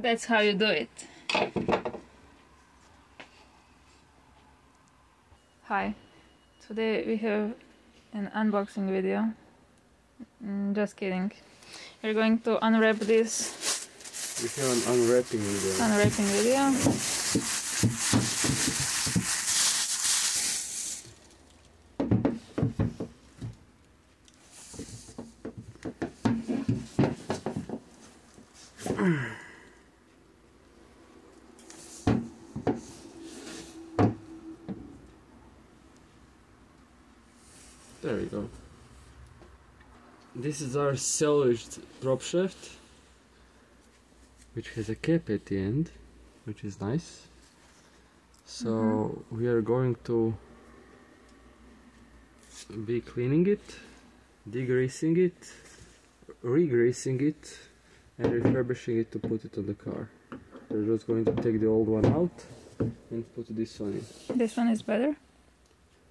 That's how you do it. Hi, today we have an unboxing video. Just kidding. We're going to unwrap this. We have an unwrapping video. Unwrapping video. There we go. This is our salvaged Propshaft, which has a cap at the end, which is nice. So we are going to be cleaning it, degreasing it, re-greasing it, and refurbishing it to put it on the car. We're just going to take the old one out and put this one in. This one is better?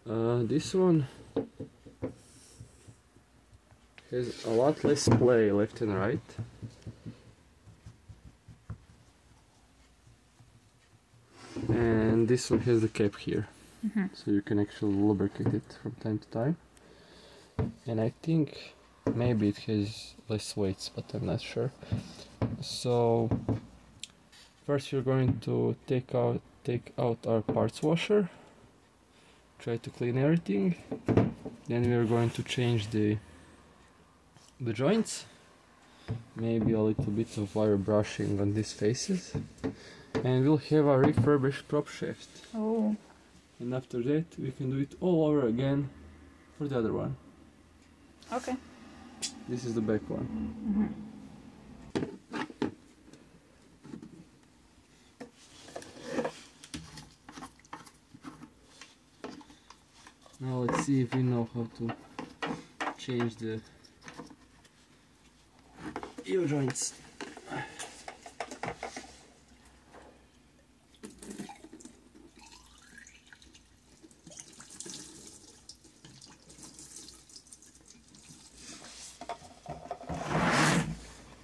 This one has a lot less play left and right. And this one has the cap here, so you can actually lubricate it from time to time. And I think maybe it has less weights, but I'm not sure. So first we're going to take out our parts washer, try to clean everything. Then we are going to change the joints, maybe a little bit of wire brushing on these faces, and we'll have a refurbished prop shaft. Oh. And after that we can do it all over again for the other one. Okay. This is the back one. Now let's see if we know how to change the U-joints.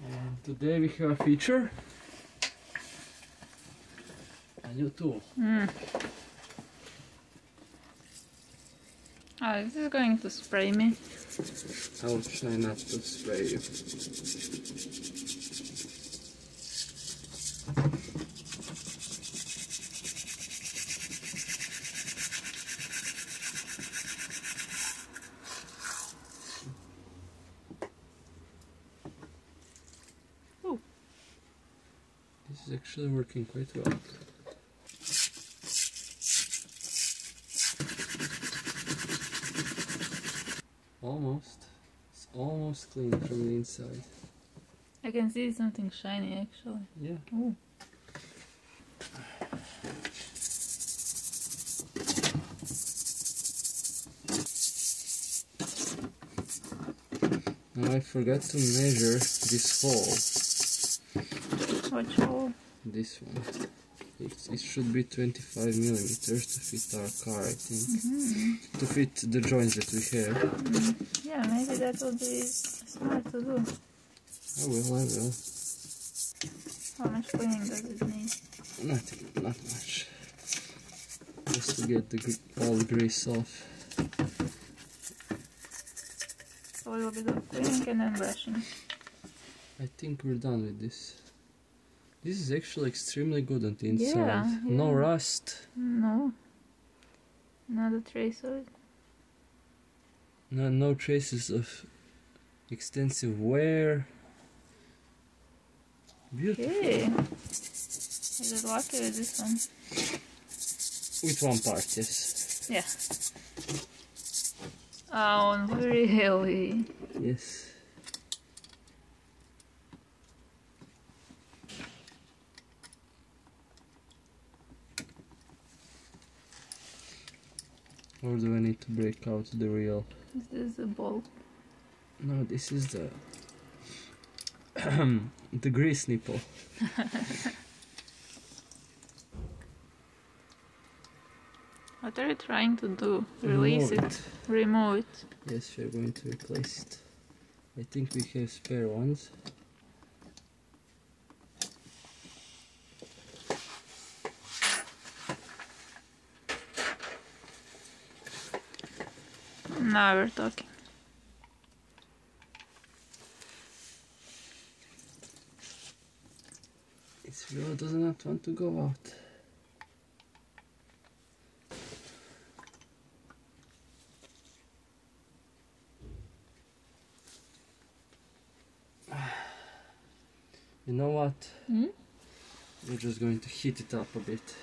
And today we have a feature, a new tool. Oh, this is going to spray me. I'll try not to spray you. Oh. This is actually working quite well. Almost. It's almost clean from the inside. I can see something shiny actually. Yeah. Ooh. Now I forgot to measure this hole. Which hole? This one. It should be 25 millimeters to fit our car, I think. To fit the joints that we have. Yeah, maybe that would be smart to do. I will. How much cleaning does it need? Nothing, not much. Just to get all the grease off. So a little bit of cleaning and then brushing. I think we're done with this. This is actually extremely good on the inside. Yeah. No rust. No. Not a trace of it. No traces of extensive wear. Beautiful. Okay. I got lucky with this one. With one part, yes. Yeah. Oh, really? Yes. Or do I need to break out the real? This is the bolt. No, this is the the grease nipple. What are you trying to do? Release it. Remove it. Yes, we're going to replace it. I think we have spare ones. Now we're talking. It really does not want to go out. You know what? We're just going to heat it up a bit.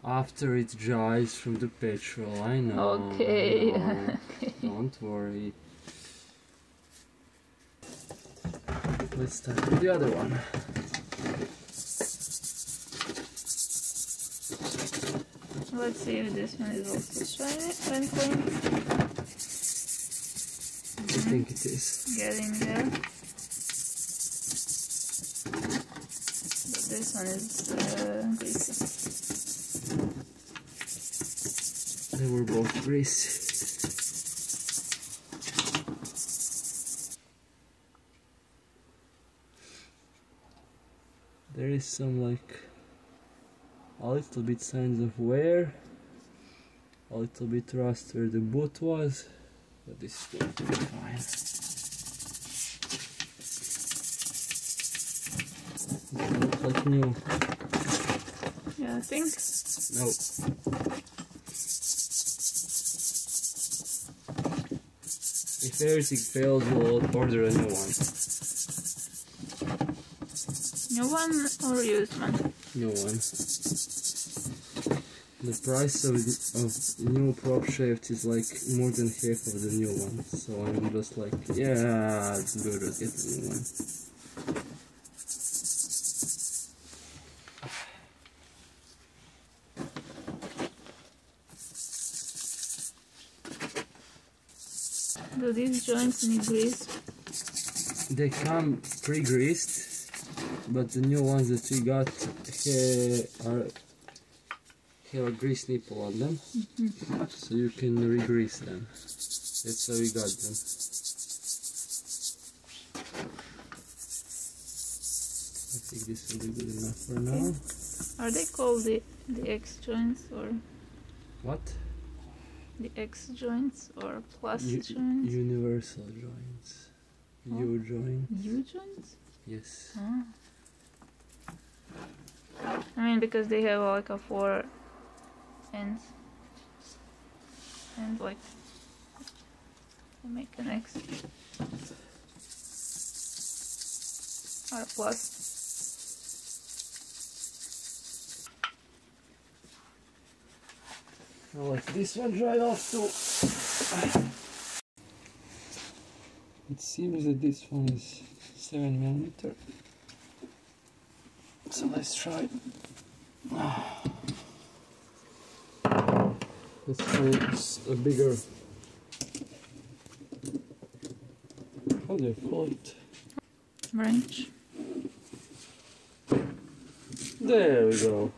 After it dries from the petrol, I know. Okay. I know. Okay. Don't worry. Let's start with the other one. Let's see if this one is also shiny and clean. I think it is. Getting there. But this one is greasy. They were both greasy. There is some like a little bit signs of wear, a little bit rust where the boot was, but this is going to be fine. It looks like new. Yeah, I think. No. If everything fails, we'll order a new one. New one or used one? New one. The price of new Propshafts is like more than half of the new one, so I'm just like, yeah, it's good, let's get the new one. Do these joints need grease? They come pre-greased, but the new ones that we got have a grease nipple on them, so you can re-grease them. That's how we got them. I think this will be good enough for now. Are they called the X joints or What? the X joints or plus joints? Universal joints. Oh. U joints. U joints? Yes. Oh. I mean, because they have like a 4 ends and like they make an X or a plus. I'll let this one dry off too. It seems that this one is 7mm. So let's try. Let's try a bigger. How do you call it? Wrench. There we go.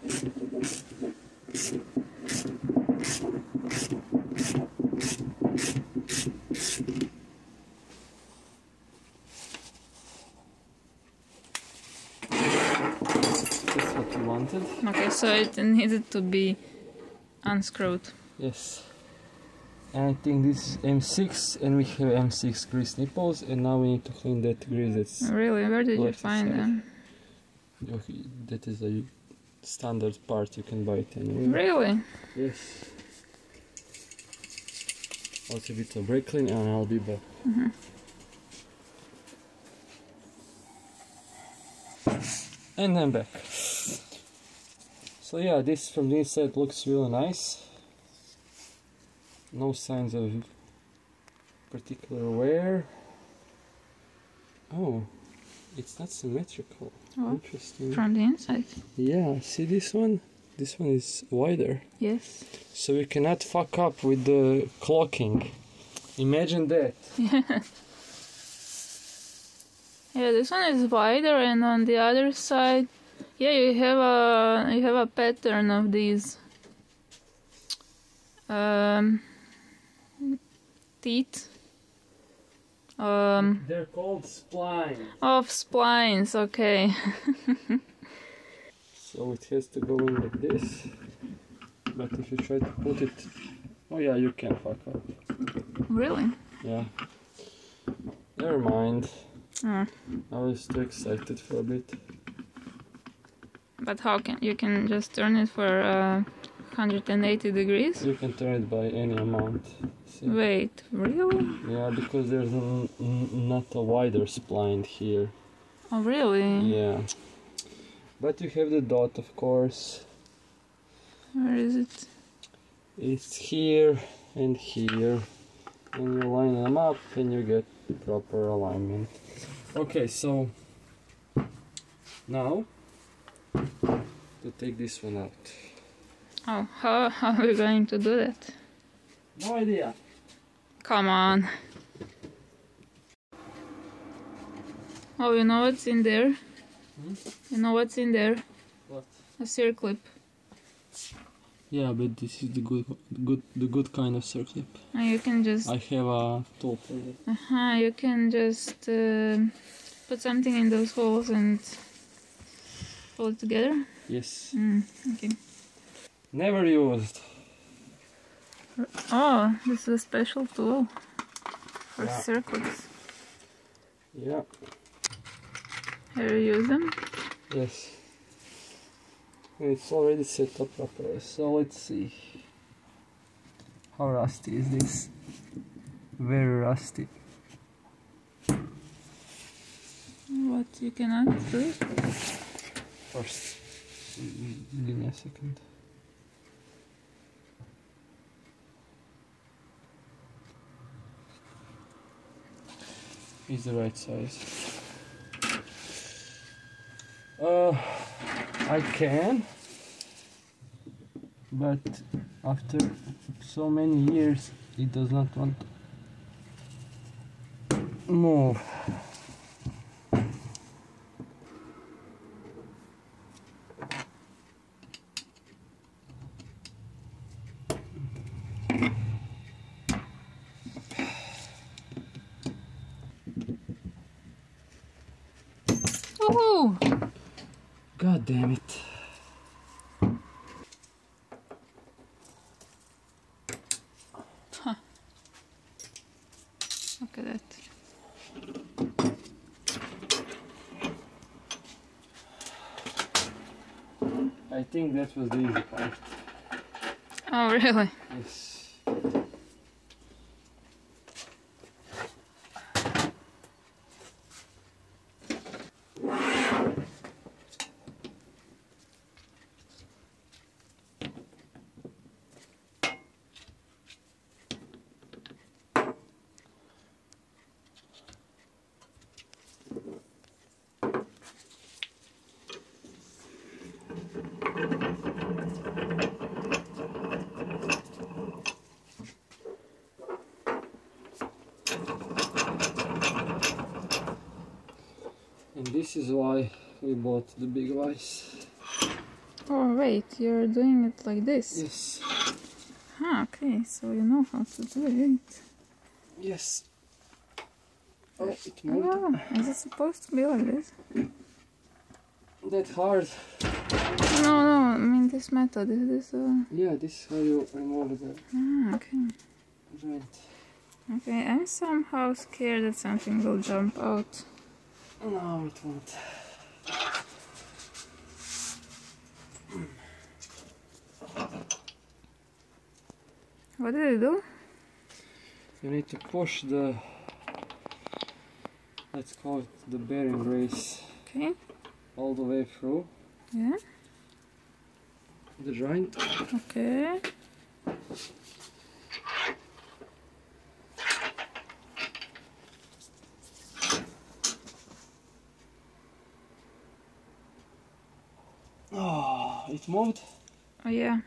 Okay, so it needed to be unscrewed. Yes. And I think this is M6 and we have M6 grease nipples, and now we need to clean that grease that's Really? Where did you find them? Okay, that is a standard part, you can buy it anywhere. Really? Yes. I'll give it a brake clean and I'll be back. And I'm back. So yeah, this from the inside looks really nice. No signs of particular wear. Oh, it's not symmetrical. What? Interesting. From the inside? Yeah, see this one? This one is wider. Yes. So you cannot fuck up with the clocking. Imagine that. Yeah, this one is wider, and on the other side, yeah, you have a pattern of these teeth. They're called splines. Of splines, okay. So it has to go in like this. But if you try to put it... Oh yeah, you can fuck up. Really? Yeah. Never mind. Oh. I was too excited for a bit. But how can you can just turn it for 180 degrees? You can turn it by any amount. See? Wait, really? Yeah, because there's not a wider spline here. Oh, really? Yeah. But you have the dot, of course. Where is it? It's here and here. And you line them up and you get proper alignment. Okay, so now to take this one out. Oh, how are we going to do that? No idea. Come on. Oh, you know what's in there? You know what's in there? What? A circlip. Yeah, but this is the good kind of circlip. And you can just... I have a tool for that. you can just put something in those holes and pull it together? Yes. Okay. Never used. Oh, this is a special tool for Yeah. circles. Yeah. Have you used them? Yes. It's already set up properly, so let's see. How rusty is this? Very rusty. What, you cannot do it? First, give me a second. Is the right size. I can, but after so many years it does not want to move. Oh! God damn it. Huh. Look at that. I think that was the easy part. Oh, really? Yes. And this is why we bought the big vise. Oh, wait, you're doing it like this? Yes. Okay, so you know how to do it. Yes. Oh, it moved. Oh, is it supposed to be like this? That hard. No, I mean this method, is this Yeah, this is how you remove the okay. joint. Okay, I'm somehow scared that something will jump out. No, it won't. What did it do? You need to push the, let's call it the bearing brace, Okay. all the way through Yeah. the joint. Okay. Oh, it moved. Oh yeah.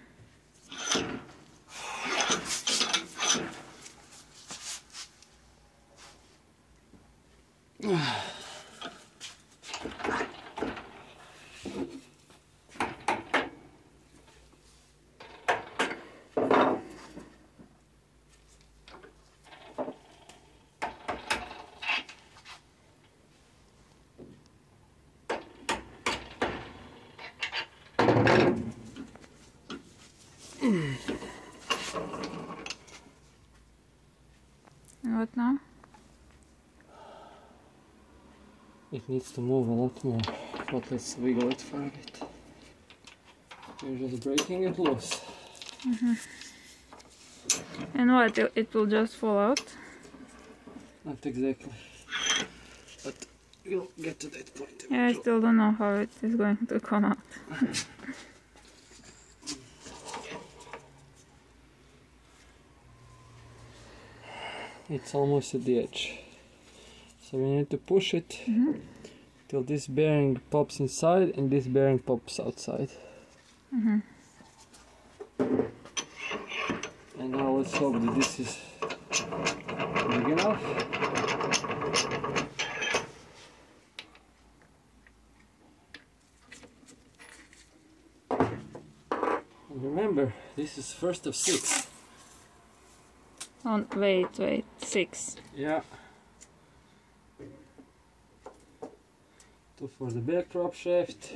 What now? It needs to move a lot more, but let's wiggle it for a bit. You're just breaking it loose. And what? It will just fall out? Not exactly. But we'll get to that point. Yeah, I still don't know how it is going to come out. It's almost at the edge. So we need to push it till this bearing pops inside and this bearing pops outside. And now let's hope that this is big enough. And remember, this is first of 6. Oh, wait, 6. Yeah. 2 for the back prop shaft.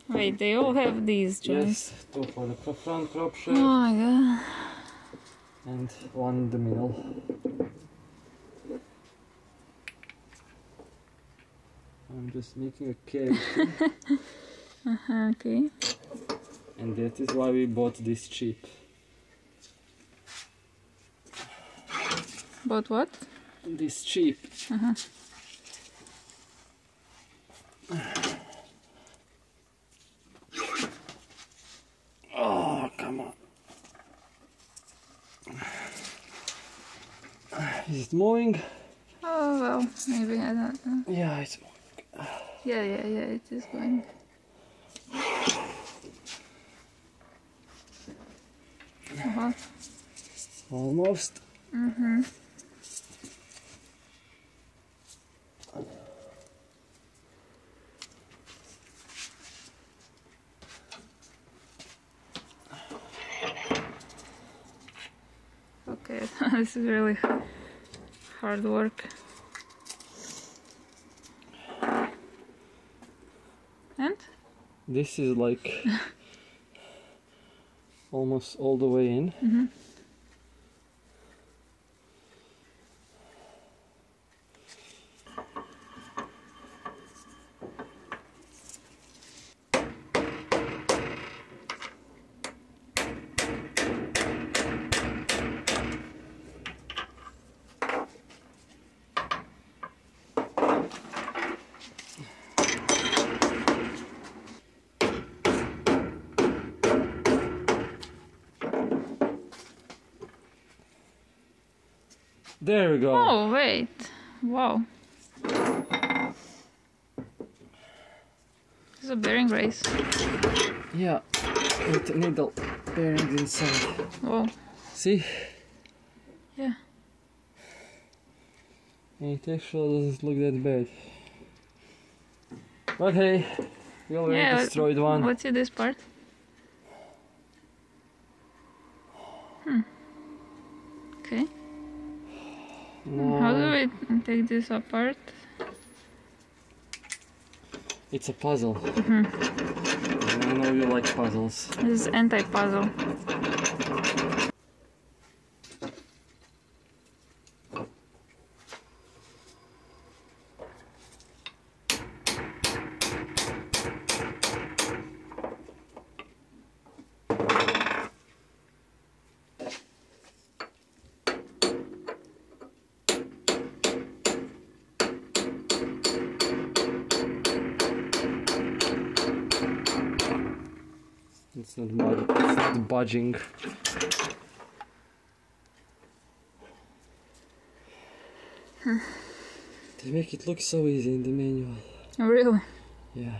Wait, they all have these joints. Yes, 2 for the front prop Oh shaft. my god. And 1 in the middle. I'm just making a cavity. Okay. And that is why we bought this cheap. But what? This cheap. Oh, come on. Is it moving? Oh well, maybe, I don't know. Yeah, it's moving. Yeah, it is going. Almost. Okay, this is really hard work. And? This is like almost all the way in. There we go. Oh, wait. Wow. It's a bearing race. Yeah, with needle bearings inside. Whoa. See? Yeah. It actually doesn't look that bad. But hey, we already destroyed one. Let's see this part. Okay. No. How do we take this apart? It's a puzzle. And I know you like puzzles. This is anti-puzzle. It's not budging. They make it look so easy in the manual. Really? Yeah.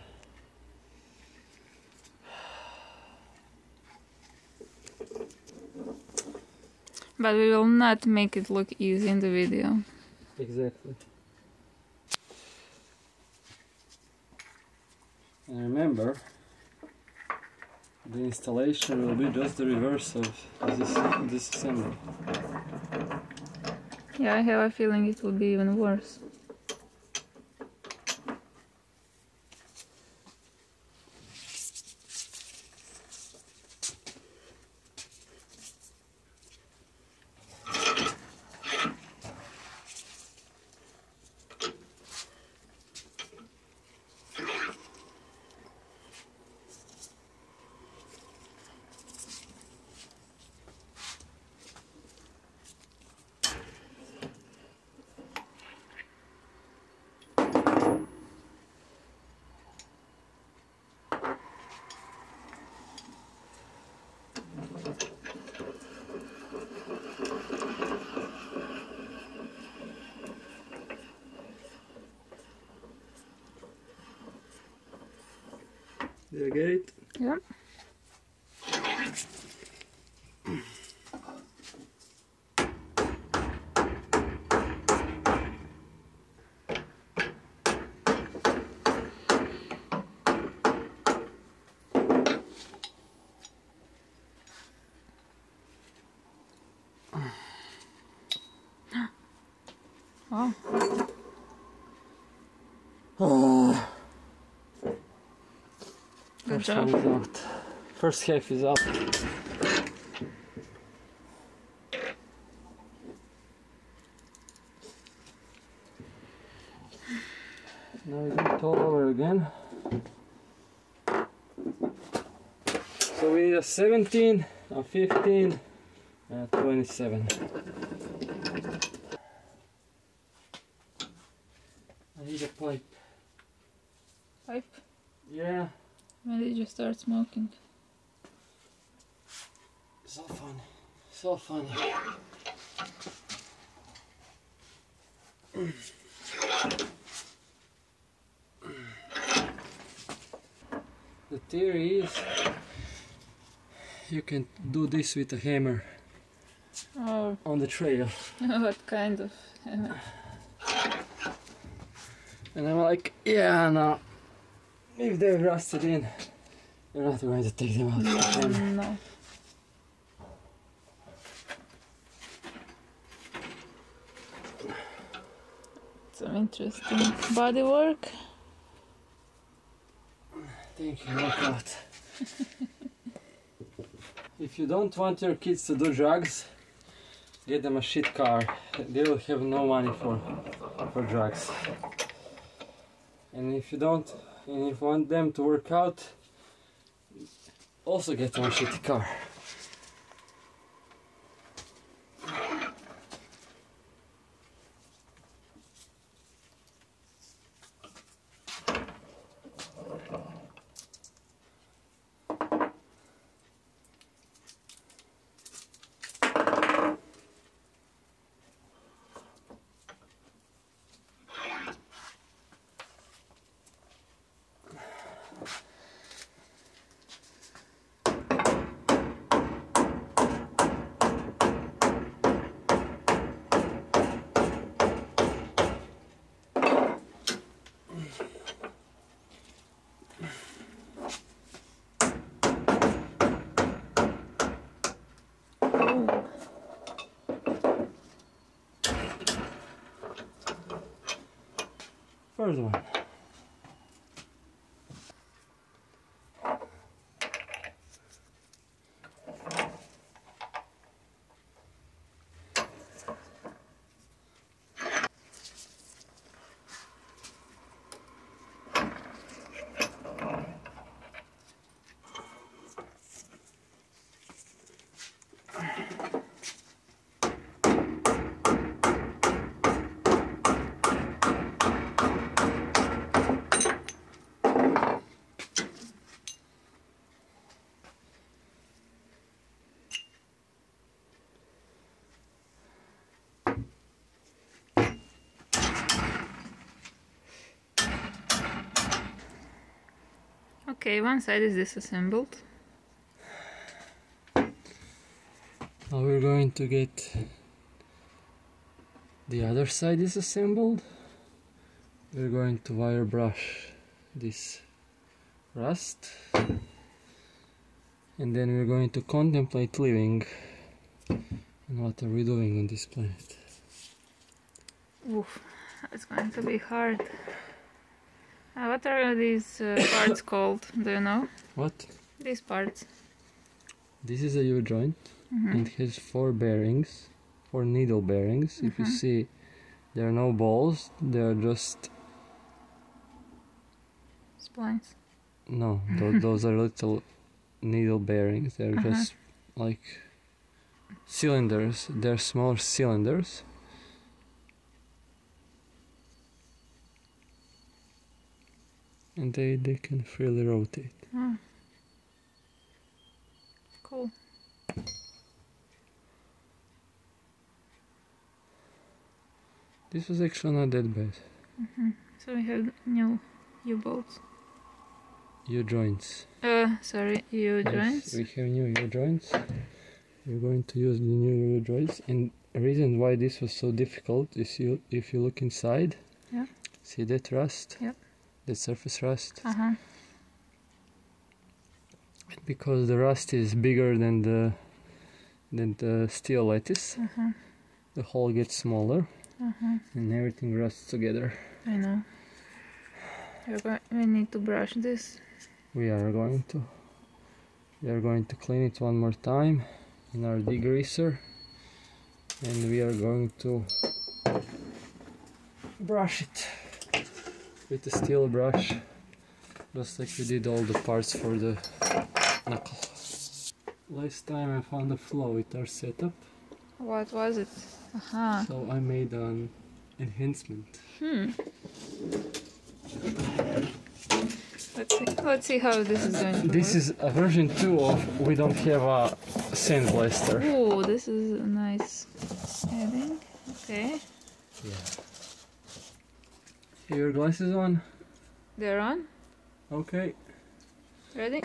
But we will not make it look easy in the video. Exactly. And remember, the installation will be just the reverse of this assembly. Yeah, I have a feeling it will be even worse. Did I get it? Yeah. Wow. Good First job. one is out. First half is out. Now we do it all over again. So we need a 17, a 15, and a 27. I need a pipe. Pipe? Yeah. When did you start smoking? So funny. So funny. The theory is you can do this with a hammer Or on the trail. what kind of? And I'm like, yeah, no. If they're rusted in, you're not going to take them out with the hammer. No. Some interesting body work. Thank you, look out. If you don't want your kids to do drugs, get them a shit car. They will have no money for drugs. And if you don't, and if you want them to work out, also get them a shitty car. First one. Okay, one side is disassembled. Now we're going to get the other side disassembled. We're going to wire brush this rust, and then we're going to contemplate living. And what are we doing on this planet? Oof, it's going to be hard. What are these parts called? Do you know? What? These parts. This is a U-joint. It has 4 bearings, 4 needle bearings. If you see, there are no balls, they are just... Splines. No, those are little needle bearings. They're just like cylinders. They're small cylinders. And they can freely rotate. Oh. Cool. This was actually not that bad. So we have new U-bolts. U-joints. Sorry, U-joints. Yes, we have new U-joints. We're going to use the new U-joints, and the reason why this was so difficult is if you look inside, Yeah. see that rust? Yep. That surface rust. Uh-huh. Because the rust is bigger than the steel lattice, the hole gets smaller, and everything rusts together. I know. We need to brush this. We are going to clean it one more time in our degreaser, and we are going to brush it with a steel brush, just like we did all the parts for the knuckle. Last time I found a flaw with our setup. What was it? Aha. So I made an enhancement. Let's see how this is going to This work. is a version 2 of we don't have a sandblaster. Oh, this is a nice heading. Okay. Yeah. Have your glasses on? They're on. Okay. Ready?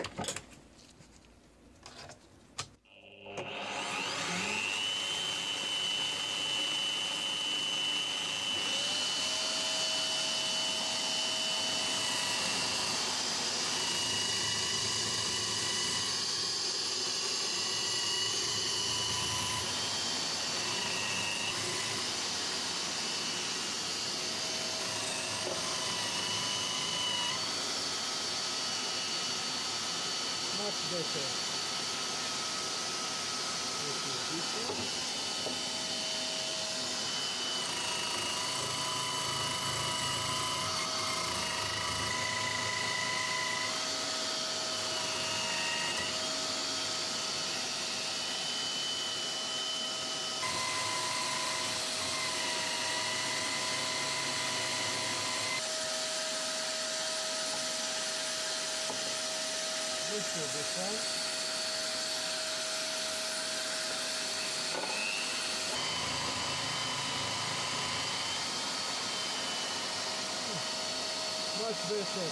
Much better. This will be fun. Much better.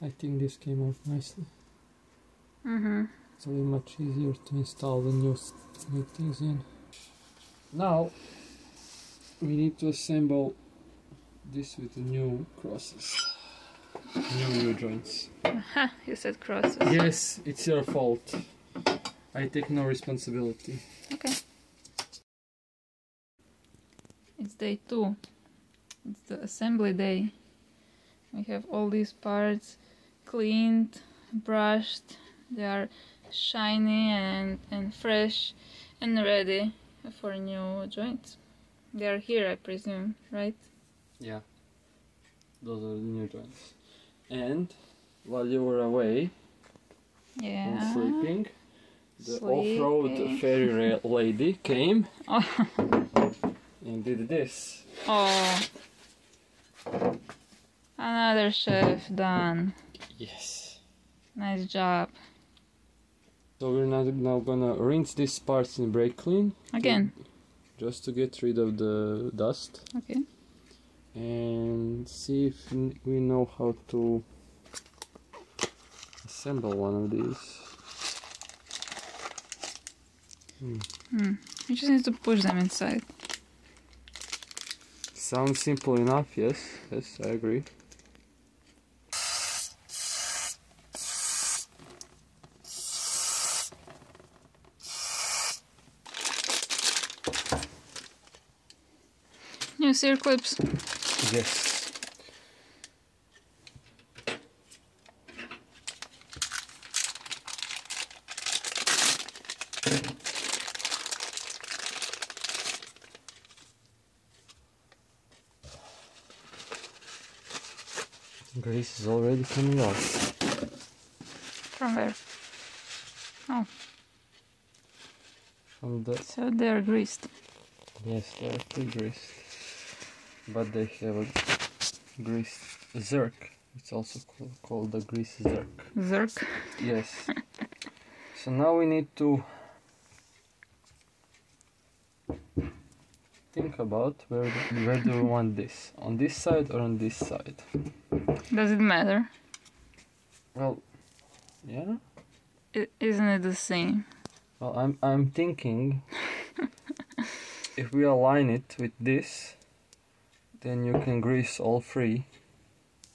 I think this came out nicely. It's really much easier to install the new things in. Now we need to assemble this with the new crosses, new U-joints. Aha, you said crosses. Yes, it's your fault. I take no responsibility. Okay. It's day 2. It's the assembly day. We have all these parts cleaned, brushed. They are shiny and fresh and ready for new joints. They are here, I presume, right? Yeah, those are the new joints. And while you were away and sleeping, the off-road fairy lady came and did this. Oh, another chef done. Yes. Nice job. So we're now gonna rinse these parts in brake clean. Again. Just to get rid of the dust. Okay. And see if we know how to assemble one of these. You just need to push them inside. Sounds simple enough, yes. Yes, I agree. New circlips. Yes. Grease is already coming out. From where? Oh, From the... so they're greased. Yes, they are pre-greased. But they have a greased zerk. It's also called the grease zerk. Zerk. Yes. So now we need to think about where do we want this? On this side or on this side? Does it matter? Well, yeah. Isn't it the same? Well, I'm thinking if we align it with this, then you can grease all three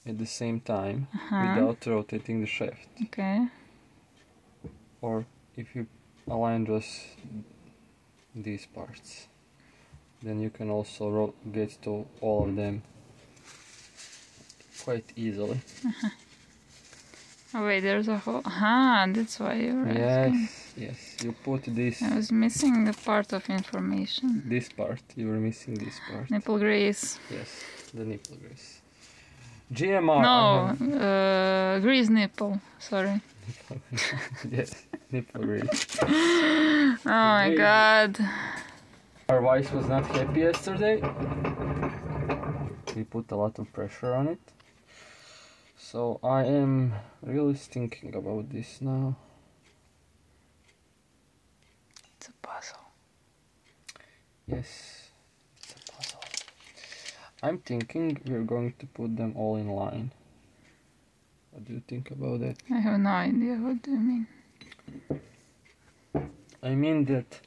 at the same time without rotating the shaft. Okay. Or if you align just these parts, then you can also get to all of them quite easily. Oh wait, there's a hole. Ah, that's why you're asking. Yes, you put this... I was missing a part of information. This part, you were missing this part. Nipple grease. Yes, the nipple grease. GMR. No, grease nipple. Sorry. Yes, nipple grease. Oh my god. Our wife was not happy yesterday. We put a lot of pressure on it. So I am really thinking about this now. It's a puzzle. Yes, it's a puzzle. I'm thinking we're going to put them all in line. What do you think about that? I have no idea. What do you mean? I mean that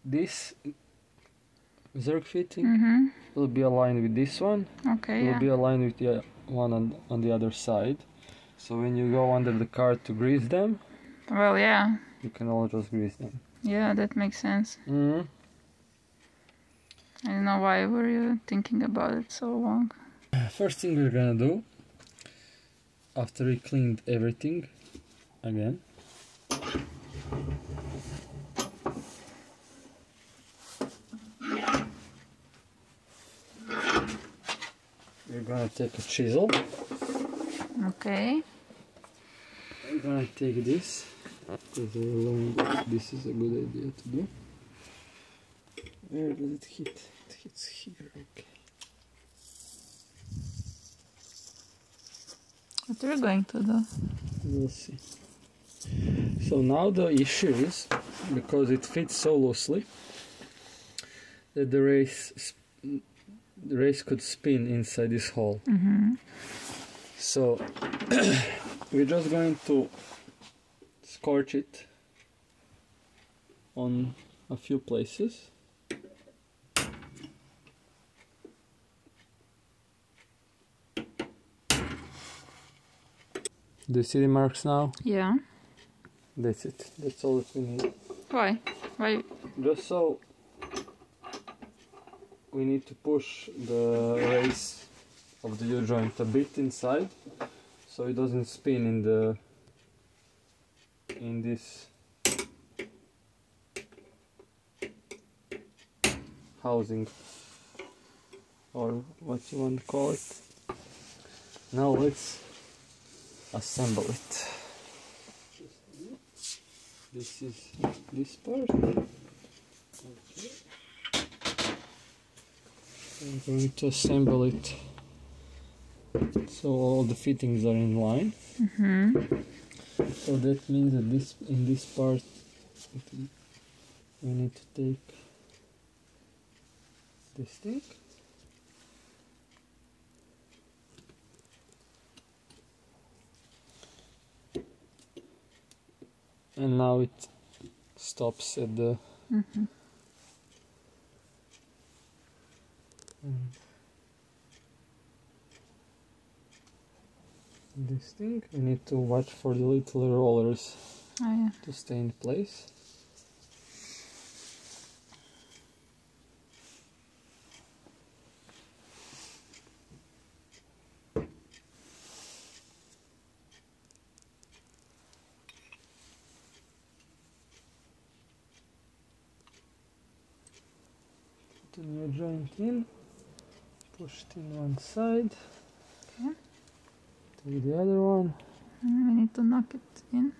this zerk fitting will be aligned with this one. Okay, It will be aligned with the one on the other side. So when you go under the car to grease them, well, yeah. you can all just grease them. Yeah, that makes sense. I don't know why were you thinking about it so long. First thing we're gonna do, after we cleaned everything again, we're gonna take a chisel. Okay. I'm gonna take this, because this is a good idea to do. Where does it hit? It hits here, okay. What are you going to do? We'll see. So now the issue is, because it fits so loosely, that the race could spin inside this hole. So we're just going to scorch it on a few places. Do you see the marks now? Yeah. That's it. That's all that we need. Why? Why? Just so we need to push the race of the U-joint a bit inside, so it doesn't spin in this housing, or what you want to call it. Now let's assemble it. This is this part. Okay. I'm going to assemble it so all the fittings are in line. So that means that in this part we need to take this thing. And now it stops at the this thing. You need to watch for the little rollers to stay in place. Put the new joint in, push it in one side. Okay. And the other one. We need to knock it in.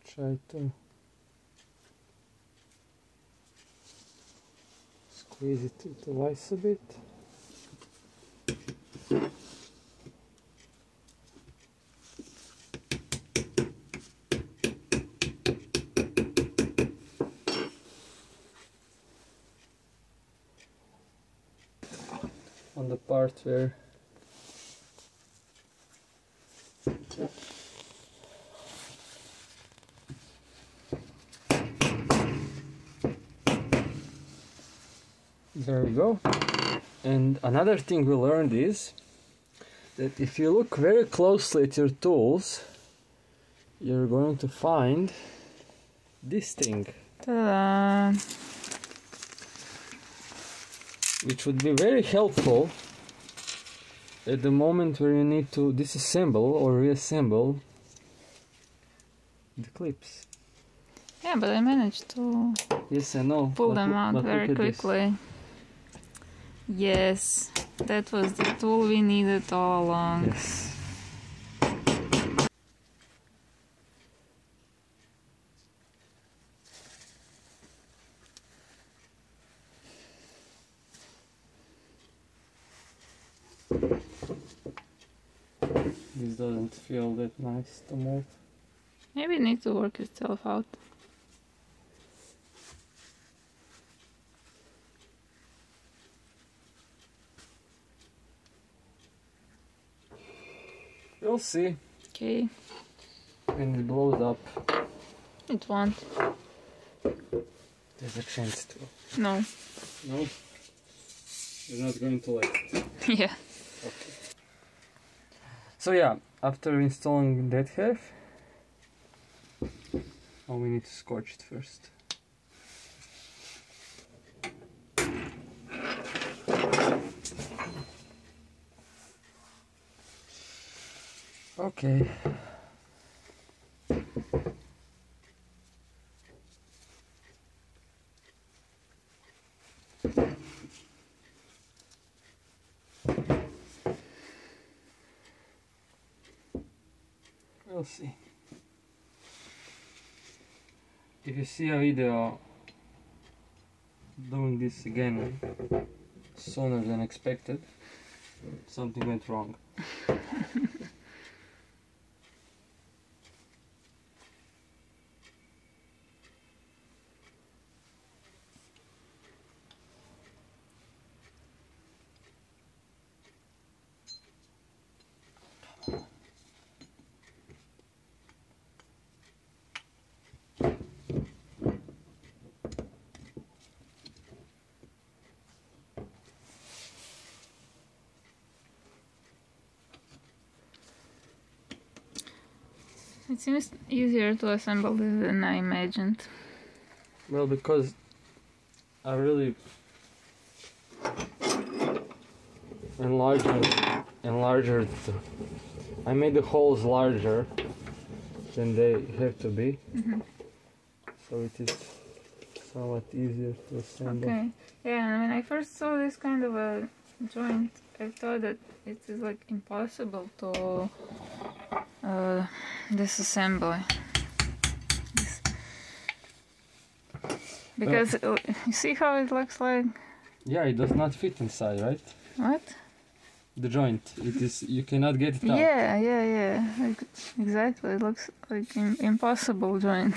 Try to squeeze it with the vice a bit. On the part where there we go. And another thing we learned is that if you look very closely at your tools, you're going to find this thing. Ta-da! Which would be very helpful at the moment where you need to disassemble or reassemble the clips. Yeah, but I managed to Yes, I know. pull them out very look at this. quickly. Yes, that was the tool we needed all along. Yes. This doesn't feel that nice to move. Maybe it needs to work itself out. We'll see Okay, when it blows up. it won't. There's a chance to. No. No? You're not going to let it. Yeah. Okay. So yeah, after installing that half, we need to scorch it first. Okay. We'll see. If you see a video doing this again sooner than expected, something went wrong. It seems easier to assemble this than I imagined. Well, because I really enlarged. I made the holes larger than they have to be, so it is somewhat easier to assemble. Okay. Yeah, when I first saw this kind of a joint, I thought that it is like impossible to disassemble. Because you see how it looks like? Yeah, it does not fit inside, right? What? The joint. It is. You cannot get it out. Yeah. Like, exactly. It looks like an impossible joint.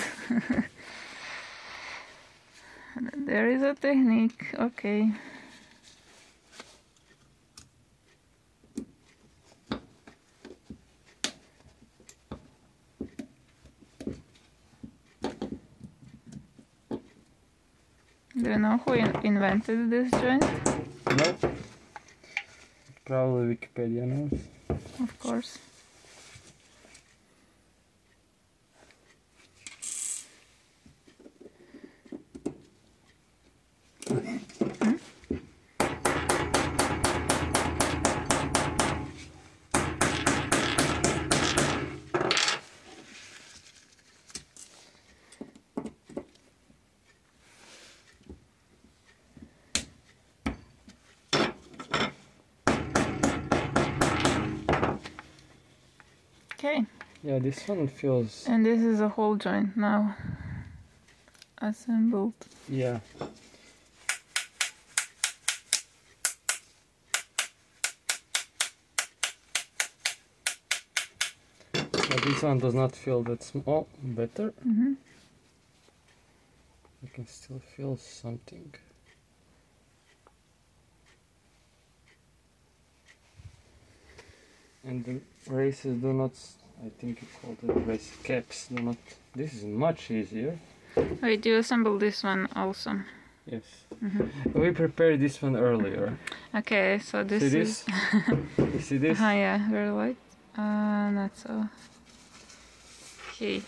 There is a technique. Okay. Do you know who invented this joint? No. Probably Wikipedia knows. Of course. Okay. Yeah, this one feels... And this is a whole joint now. Assembled. Yeah. But this one does not feel that small. Better. Mm-hmm. You can still feel something. And the races do not, I think you called it race caps, do not, this is much easier. Wait, you assemble this one also. Yes. Mm-hmm. We prepared this one earlier. Okay, so this See is... this? You see this? Yeah, very light. Not so. Okay.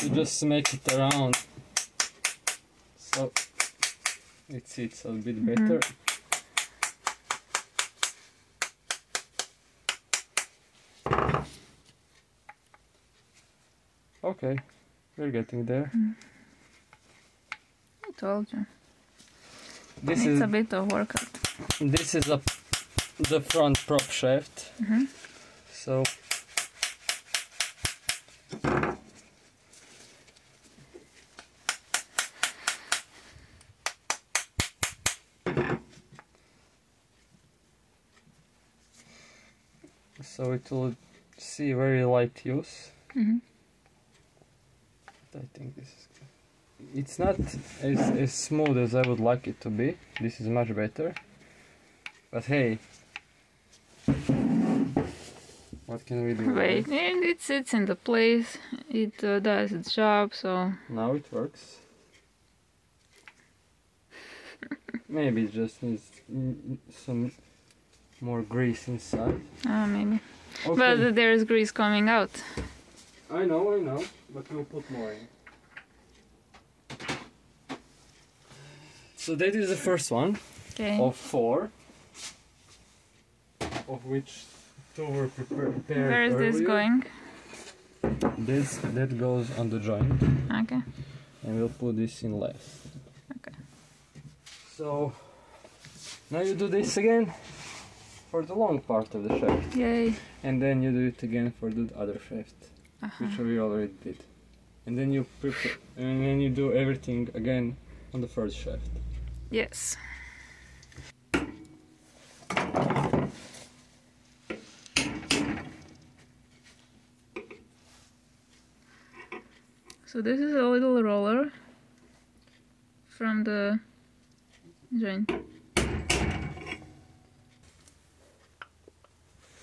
You just make it around. So it sits a bit better. Okay, we're getting there. I told you. This It's is a bit of workout. this is the front prop shaft. So it will see very light use. I think this is good. It's not as smooth as I would like it to be. This is much better. But hey, what can we do? Wait, and it sits in the place. It does its job, so... Now it works. Maybe it just needs some more grease inside. Maybe. Okay. But there's grease coming out. I know, but we'll put more in. So that is the first one of 4, of which 2 were prepared Where is earlier. this going? That goes on the joint. Okay. And we'll put this in last. Okay. So now you do this again for the long part of the shaft. Yay. And then you do it again for the other shaft, which we already did. And then you prepare, and then you do everything again on the first shaft. Yes. So this is a little roller from the joint.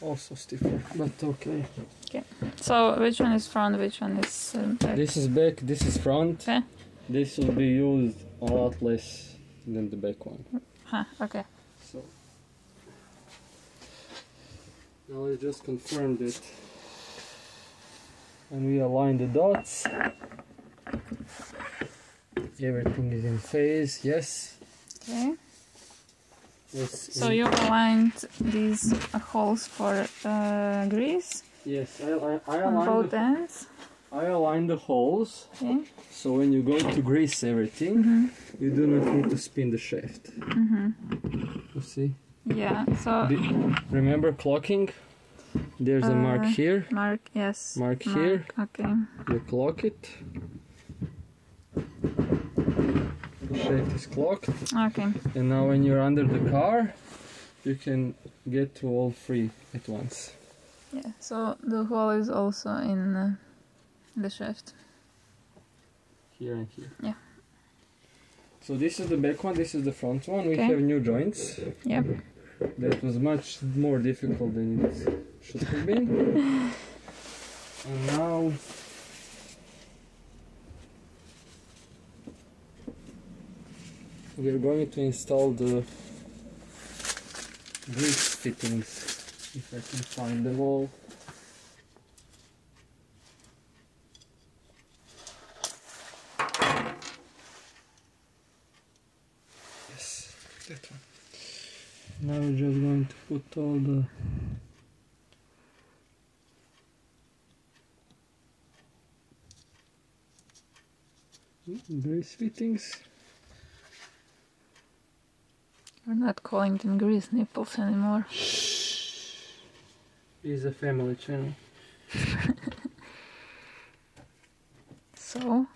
Also stiffer, but okay. Okay. So which one is front? Which one is back? This is back. This is front. Okay. This will be used a lot less than the back one. Okay. So now let's just confirm that when we align the dots, everything is in phase. Yes. Okay. Yes. So you aligned these holes for grease Yes, I on align both ends. I align the holes. Okay. So when you go to grease everything, you do not need to spin the shaft. You see? Yeah. So Remember clocking? There's a mark here. mark. Yes. Mark here. Okay. You clock it. The shaft is clocked. Okay. And now when you're under the car, you can get to all 3 at once. Yeah. So the hole is also in the shaft. Here and here. Yeah. So this is the back one, this is the front one. We Okay. have new joints. Yep. That was much more difficult than it should have been. And now we are going to install the grease fittings, if I can find them all. Yes, that one. Now we're just going to put all the grease fittings. We're not calling them grease nipples anymore. It's a family channel. So,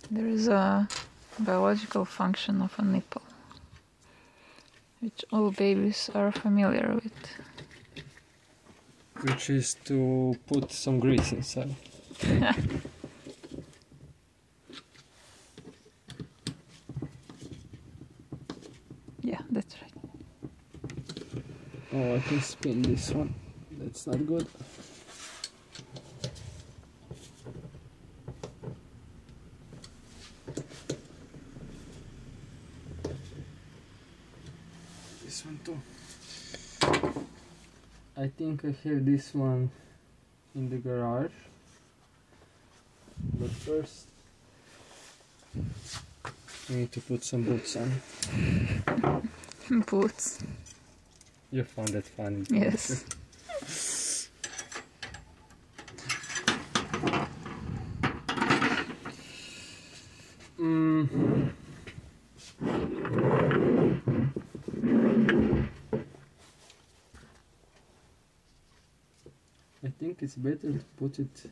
there is a biological function of a nipple, which all babies are familiar with. Which is to put some grease inside. Yeah, that's right. Oh, I can spin this one. That's not good. This one too. I think I have this one in the garage. But first, I need to put some boots on. Boots. You found that funny. Yes. I think it's better to put it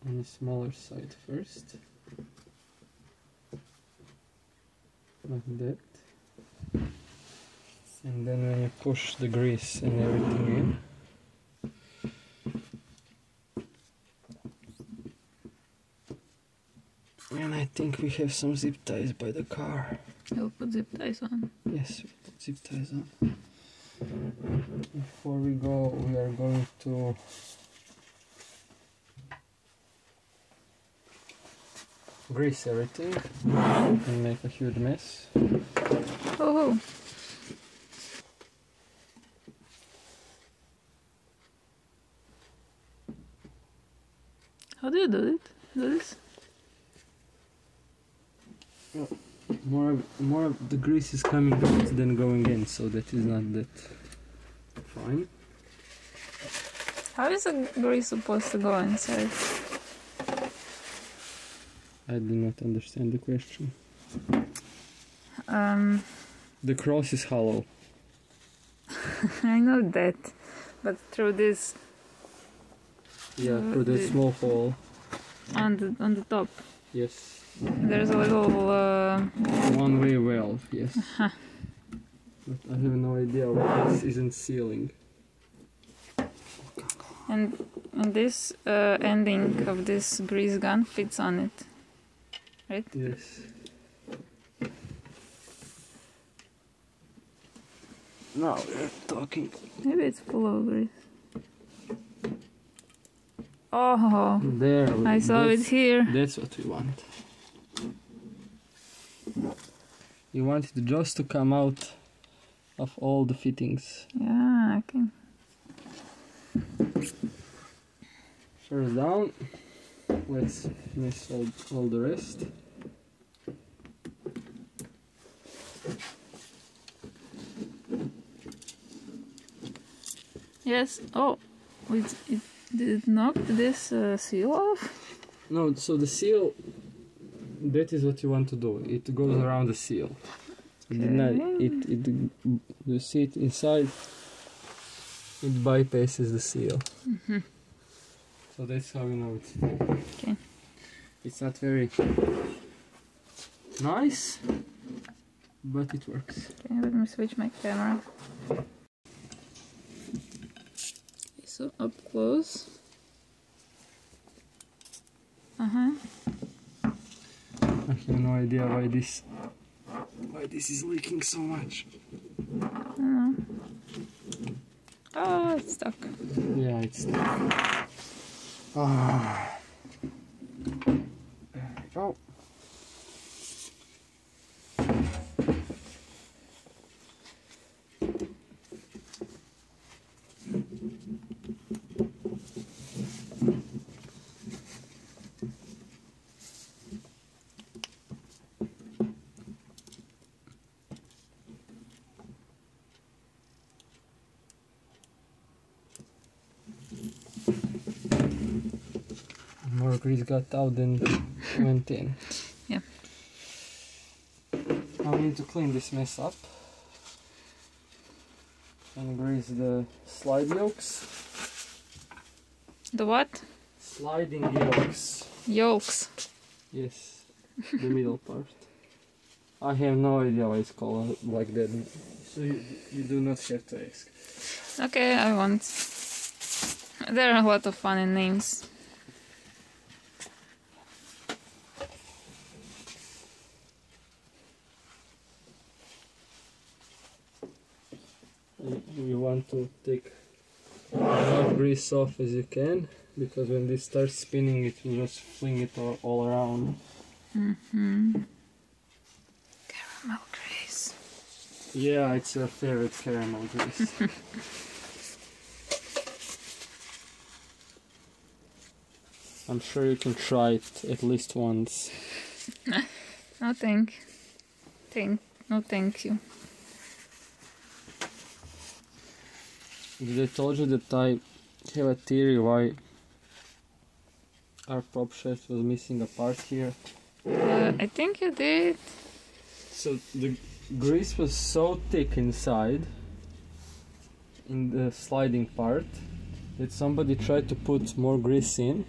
on the smaller side first. Like that. And then when you push the grease and everything in, and I think we have some zip ties by the car. You'll put zip ties on. Yes, we put zip ties on. Before we go, we are going to grease everything and make a huge mess. Oh, how do you do it? Do this? More of the grease is coming out than going in, so that is not that fine. How is the grease supposed to go inside? I do not understand the question. Um, The cross is hollow. I know that, but through this Yeah, through the small hole. on the top, Yes. there's a little. One-way valve, yes. But I have no idea why this isn't sealing. And this ending of this grease gun fits on it, right? Yes. Now we're talking. Maybe it's full of grease. Oh, There. I saw it here. That's what we want. You want it just to come out of all the fittings. Yeah, okay. First down. Let's finish all the rest. Yes. Oh, did it knock this seal off? No, so the seal, that is what you want to do. It goes around the seal. It did not, you see it inside, it bypasses the seal. So that's how you know it's full. Okay. It's not very nice, but it works. Okay, let me switch my camera. Okay, so up close. I have no idea why this is leaking so much. I don't know. Oh, it's stuck. Yeah, it's stuck. Ah. There we go. More grease got out than went in. Yeah. How need to clean this mess up and grease the slide yolks. The what? Sliding yolks. Yolks. Yes, the middle part. I have no idea why it's called like that, so you do not have to ask. Okay, I won't. There are a lot of funny names. You want to take as much grease off as you can, because when this starts spinning it will just fling it all around. Caramel grease. Yeah, it's your favorite caramel grease. I'm sure you can try it at least once. No no thank you. Did I told you that I have a theory why our Propshafts was missing a part here? I think you did. So the grease was so thick inside, in the sliding part, that somebody tried to put more grease in,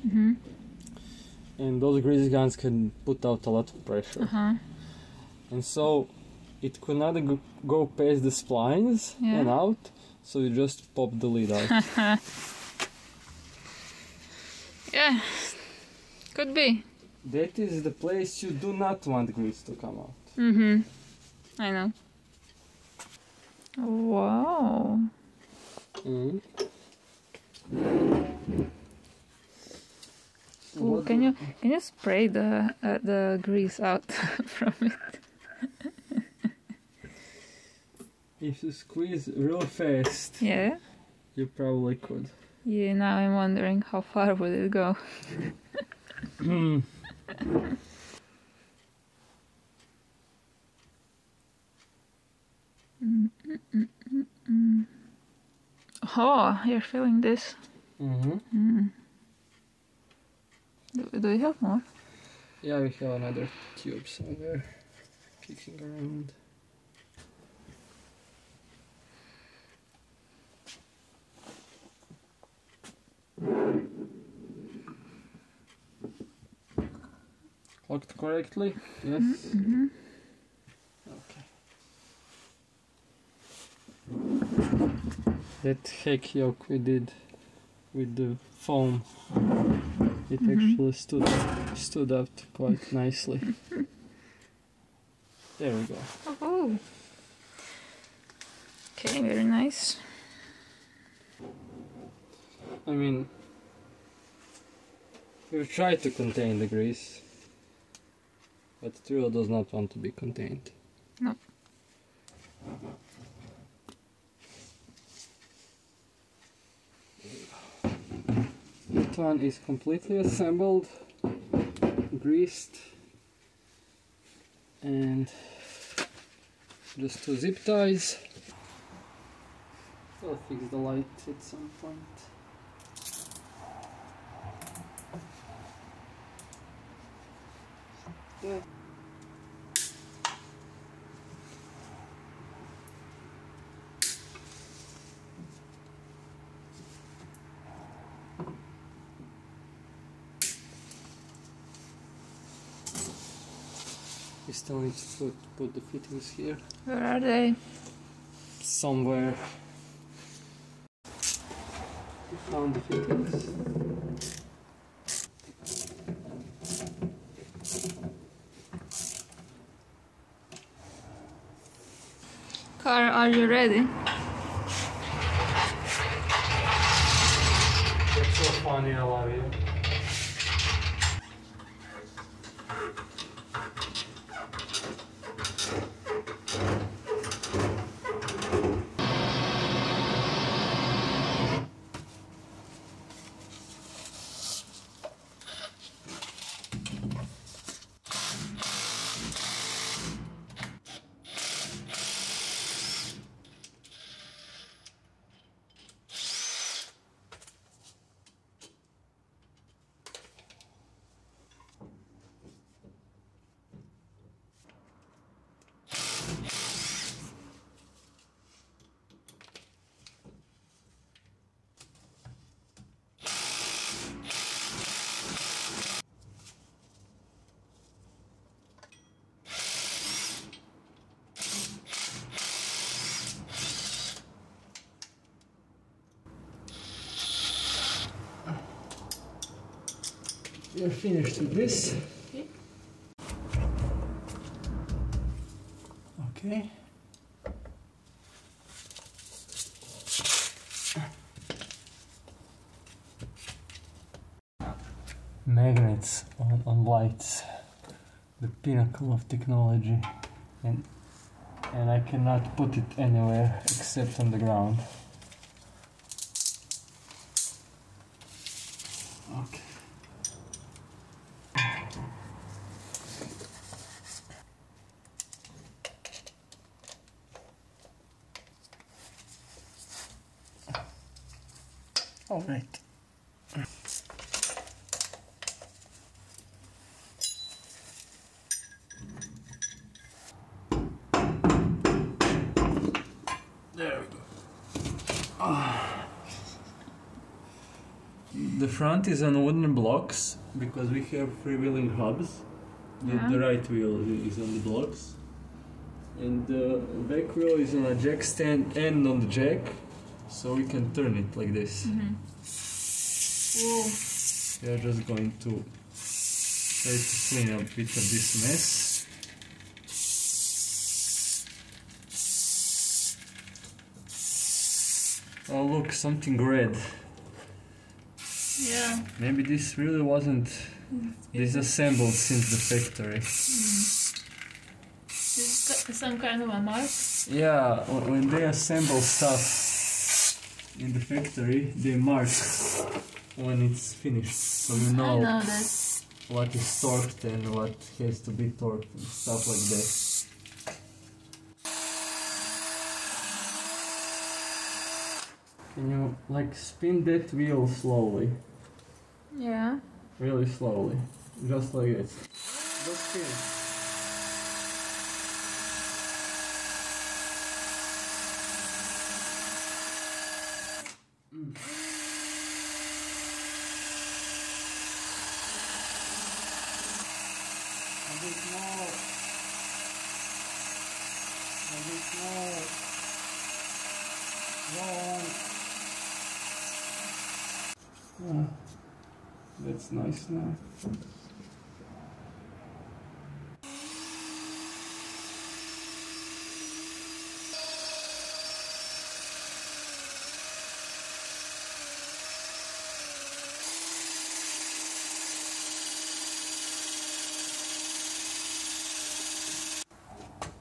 and those grease guns can put out a lot of pressure. And so it could not go past the splines and out, so you just pop the lid out. Yeah, could be. That is the place you do not want grease to come out. I know. Wow. Ooh, can you spray the grease out from it? If you squeeze real fast, Yeah. you probably could. Yeah. Now I'm wondering how far would it go. Oh, you're feeling this. Do you have more? Yeah, we have another tube somewhere kicking around. Locked correctly? Yes. Okay. That heck yolk we did with the foam, it actually stood up quite nicely. There we go. Oh. Okay, very nice. I mean, we've tried to contain the grease, but it really does not want to be contained. No. That one is completely assembled, greased, and just 2 zip ties. I'll fix the light at some point. Yeah. We still need to put the fittings here. Where are they? Somewhere. We found the fittings. Car, are you ready? That's so funny, I love you. we're finished with this. Okay. Magnets on lights, the pinnacle of technology, and I cannot put it anywhere except on the ground. Okay. All right. There we go. The front is on wooden blocks because we have freewheeling hubs. The right wheel is on the blocks. And the back wheel is on a jack stand and on the jack, so we can turn it like this. We are just going to try to clean up a bit of this mess. Oh look, something red. Yeah. Maybe this really wasn't disassembled since the factory. Is this some kind of a mark? Yeah, when they assemble stuff in the factory, they mark when it's finished, so you know, I know that. what is torqued and what has to be torqued and stuff like that. Can you like spin that wheel slowly? Yeah. Really slowly. Just like this. Just spin it. A bit more. A bit more. Go on. That's nice now.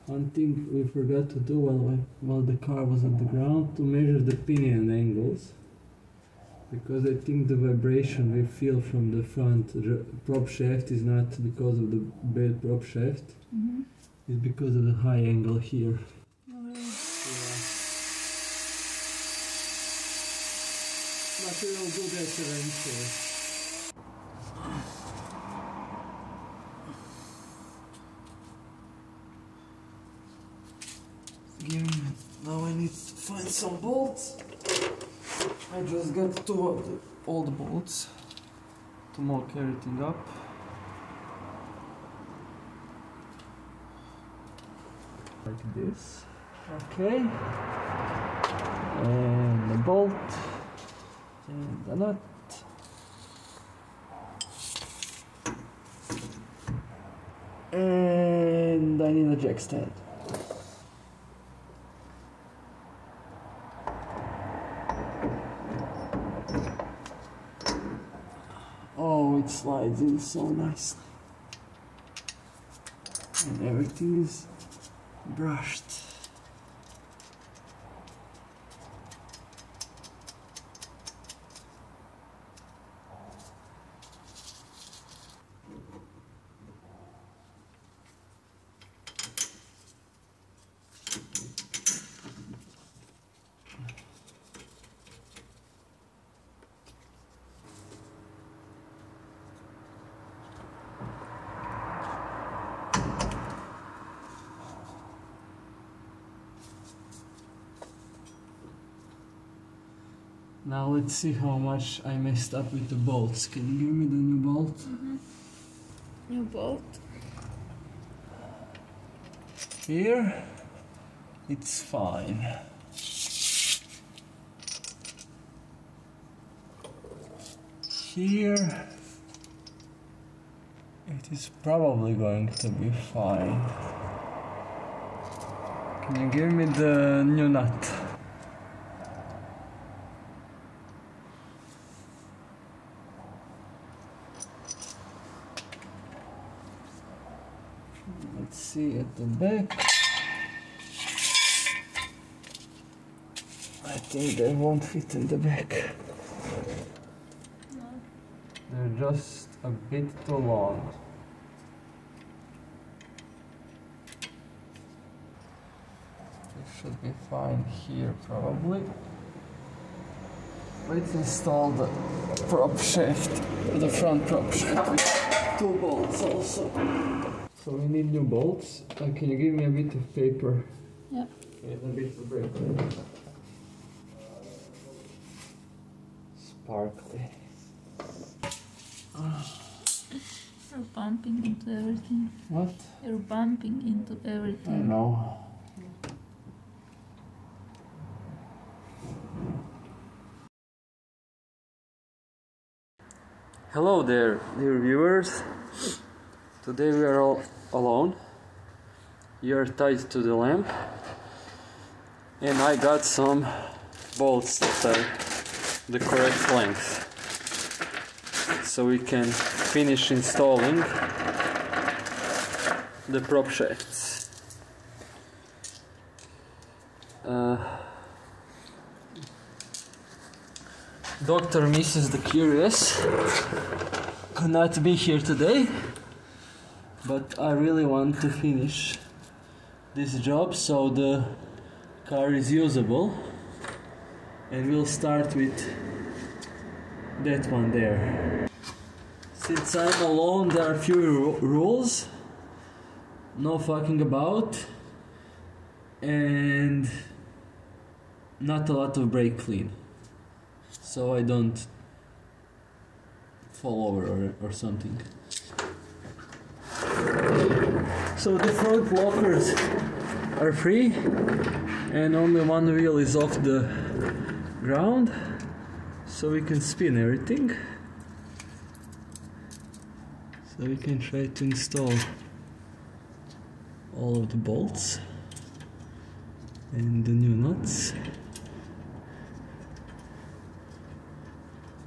One thing we forgot to do while the car was on the ground, to measure the pinion angles, because I think the vibration we feel from the front prop shaft is not because of the bad prop shaft, it's because of the high angle here. But we will do that eventually. Now I need to find some bolts. I just got two of the old bolts to mock everything up. Like this. Okay. And a bolt. And a nut. And I need a jack stand. Oh, it slides in so nicely. And everything is brushed. Now let's see how much I messed up with the bolts. Can you give me the new bolt? New bolt. Here, it's fine. Here, it is probably going to be fine. Can you give me the new nut? Let's see at the back. I think they won't fit in the back. No. They're just a bit too long. It should be fine here probably. Let's install the prop shaft, the front prop shaft with 2 bolts also. So we need new bolts. Can you give me a bit of paper? Yeah. And a bit of paper. Sparkly. You're bumping into everything. What? You're bumping into everything. I know. Hello there, dear viewers. Today we are all alone. You are tied to the lamp, and I got some bolts that are the correct length, so we can finish installing the prop shafts. Dr. Mrs. the Curious could not be here today, but I really want to finish this job so the car is usable, and we'll start with that one there. Since I'm alone, there are few rules: no fucking about, and not a lot of brake clean, so I don't fall over or something. So the front lockers are free, and only one wheel is off the ground, so we can spin everything. So we can try to install all of the bolts and the new nuts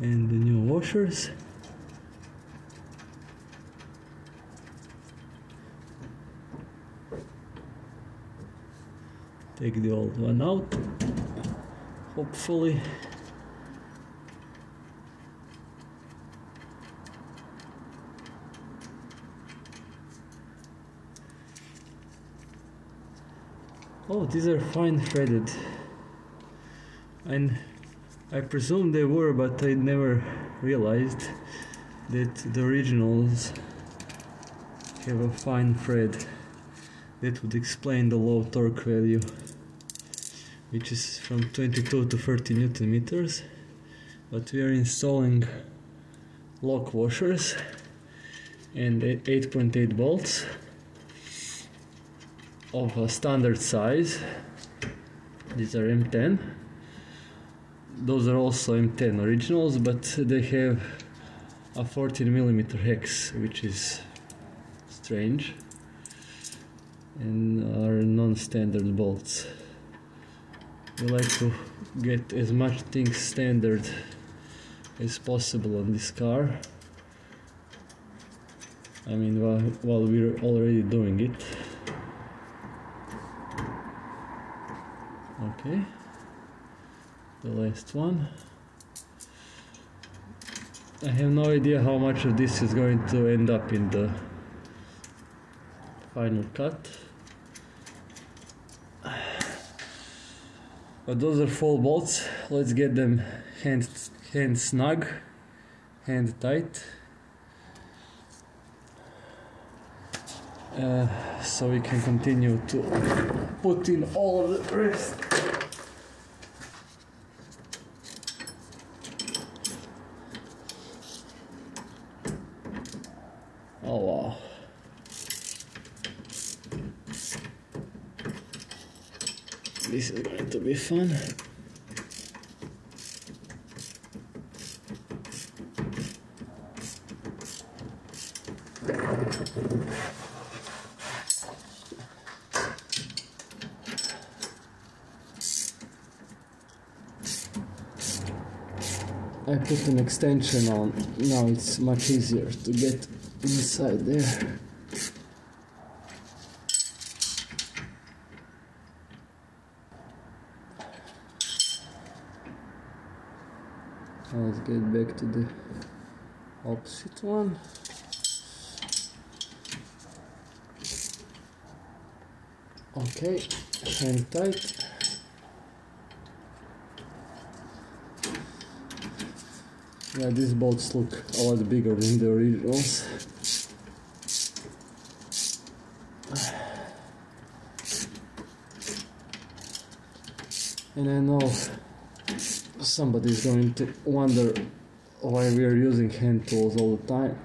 and the new washers. Take the old one out, hopefully. Oh, these are fine threaded, and I presume they were, but I never realized that the originals have a fine thread. That would explain the low torque value, which is from 22 to 30 Newton meters. But we are installing lock washers and 8.8 bolts of a standard size. These are M10. Those are also M10 originals, but they have a 14mm hex, which is strange, and are non-standard bolts. We like to get as much things standard as possible on this car. I mean, while we're already doing it. Okay, the last one. I have no idea how much of this is going to end up in the final cut. But those are full bolts. Let's get them hand snug, hand tight, so we can continue to put in all of the rest. Oh wow. This is going to be fun. I put an extension on. Now it's much easier to get inside there. Let's get back to the opposite one. Okay, hand tight. Yeah, these bolts look a lot bigger than the originals. And I know somebody's going to wonder why we are using hand tools all the time.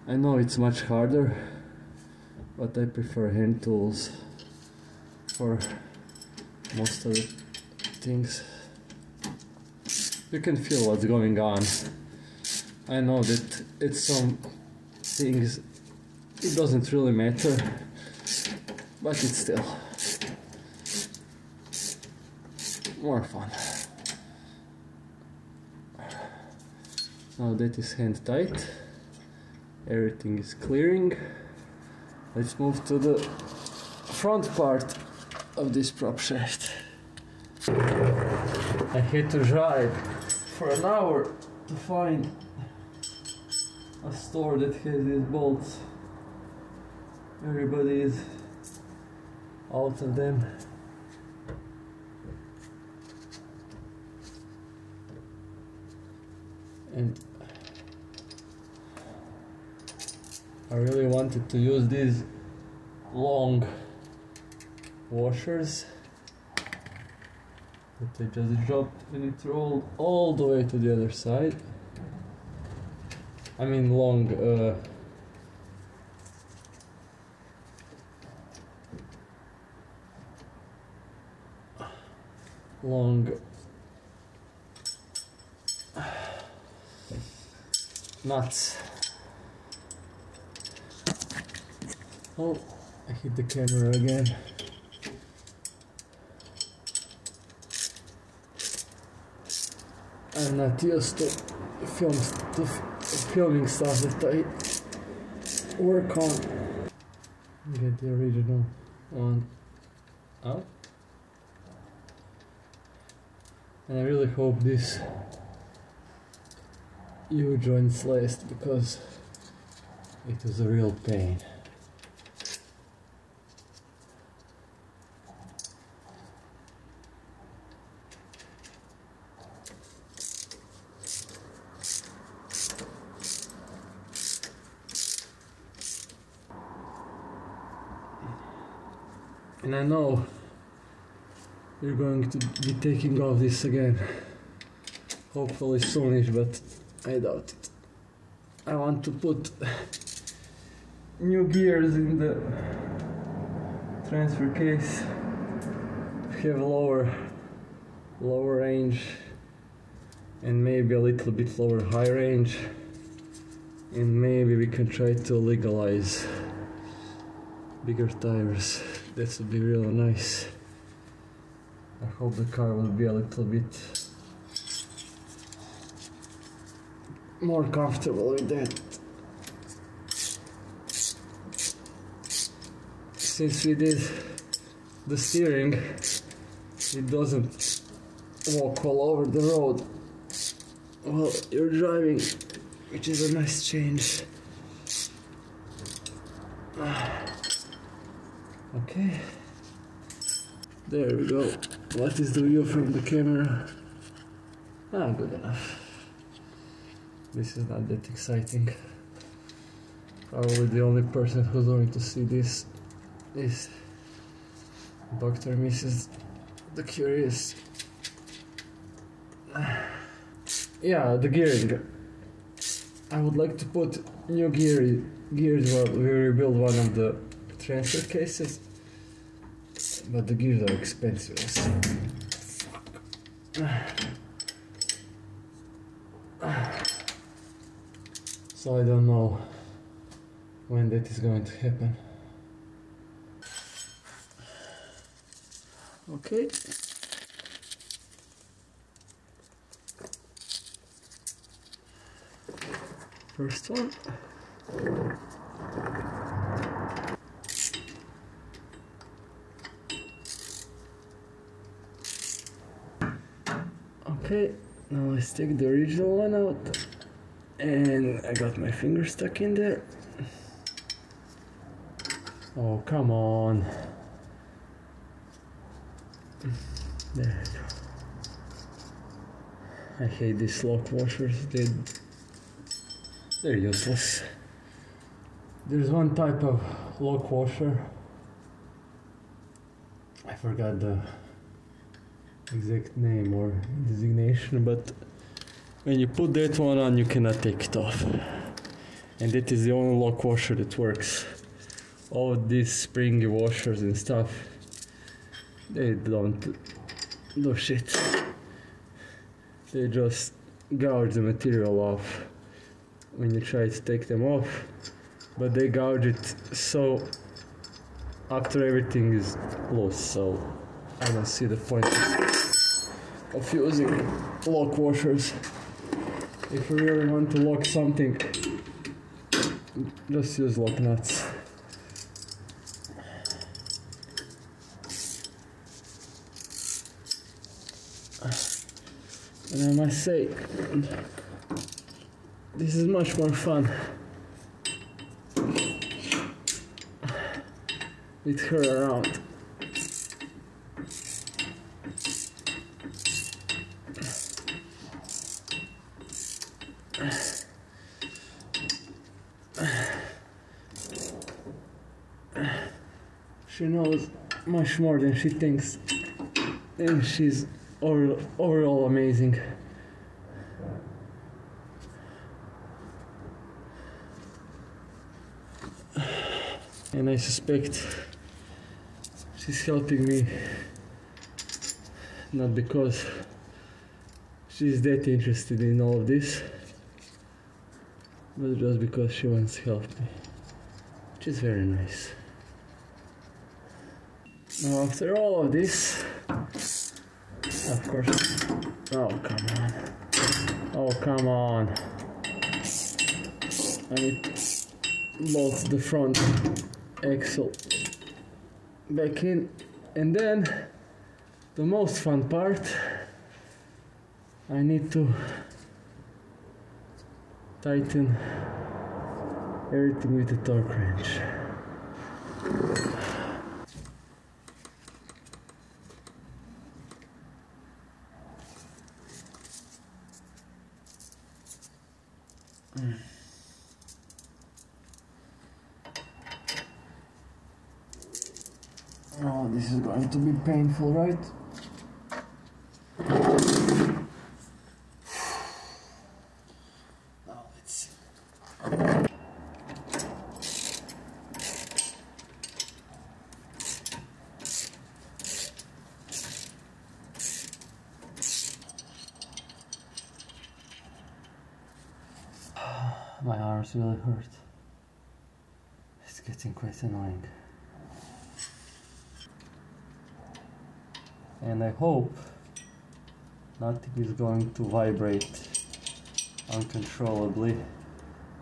I know it's much harder, but I prefer hand tools for most of the things. You can feel what's going on. I know that it's some things it doesn't really matter, but it's still more fun. Now that is hand tight, everything is clearing. Let's move to the front part of this prop shaft. I had to drive for an hour to find a store that has these bolts. Everybody is out of them. And I really wanted to use these long washers, but I just dropped and it rolled all the way to the other side. I mean long nuts. Oh, I hit the camera again. I'm not used to filming stuff that I work on. Get the original one out. And I really hope this U-joints last, because it was a real pain. And I know you're going to be taking off this again, hopefully soonish, but I doubt it. I want to put new gears in the transfer case, have lower range and maybe a little bit lower high range, and maybe we can try to legalize bigger tires. That would be really nice. I hope the car will be a little bit more comfortable with that. Since we did the steering, it doesn't walk all over the road while you're driving, which is a nice change. Okay, there we go. What is the view from the camera? Good enough. This is not that exciting. Probably the only person who's going to see this is Dr. Mrs. the Curious. Yeah, the gearing. I would like to put new gears while we rebuild one of the transfer cases, but the gears are expensive. So I don't know when that is going to happen. Okay. First one. Okay, now let's take the original one out. And I got my finger stuck in there. Oh, come on. There we go. I hate these lock washers, they're useless. There's one type of lock washer, I forgot the exact name or designation, but when you put that one on you cannot take it off. And that is the only lock washer that works. All of these springy washers and stuff, they don't do shit. They just gouge the material off when you try to take them off, but they gouge it so after everything is loose, so I don't see the point of using lock washers. If you really want to lock something, just use lock nuts. And I must say, this is much more fun with her around. She knows much more than she thinks, and she's overall amazing. And I suspect she's helping me not because she's that interested in all of this, but just because she wants to help me, which is very nice. Now after all of this, of course, oh come on, oh come on, I need to bolt the front axle back in, and then the most fun part, I need to tighten everything with a torque wrench. Oh, this is going to be painful, right? Now let's see. My arms really hurt. It's getting quite annoying. And I hope nothing is going to vibrate uncontrollably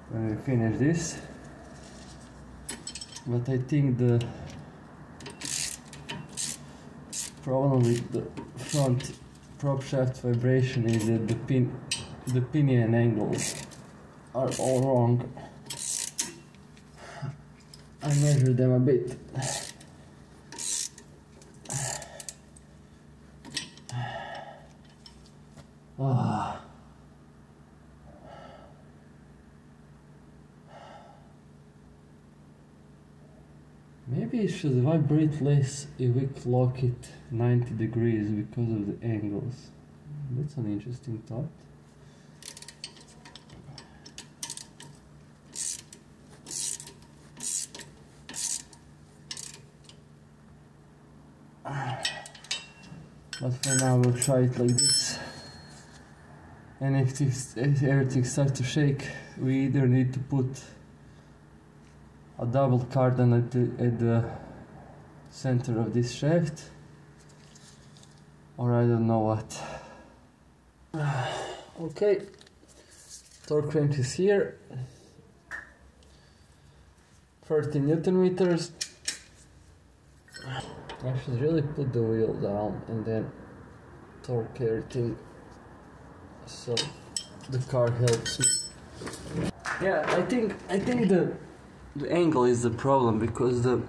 when we finish this. But I think the problem with the front prop shaft vibration is that the pinion angles are all wrong. I measured them a bit. Maybe it should vibrate less if we clock it 90 degrees because of the angles. That's an interesting thought. But for now we'll try it like this. And if everything starts to shake, we either need to put a double cardan at the center of this shaft, or I don't know what. Okay, Torque wrench is here. 30 Newton meters. I should really put the wheel down and then torque everything so the car helps me. Yeah, I think the angle is the problem, because the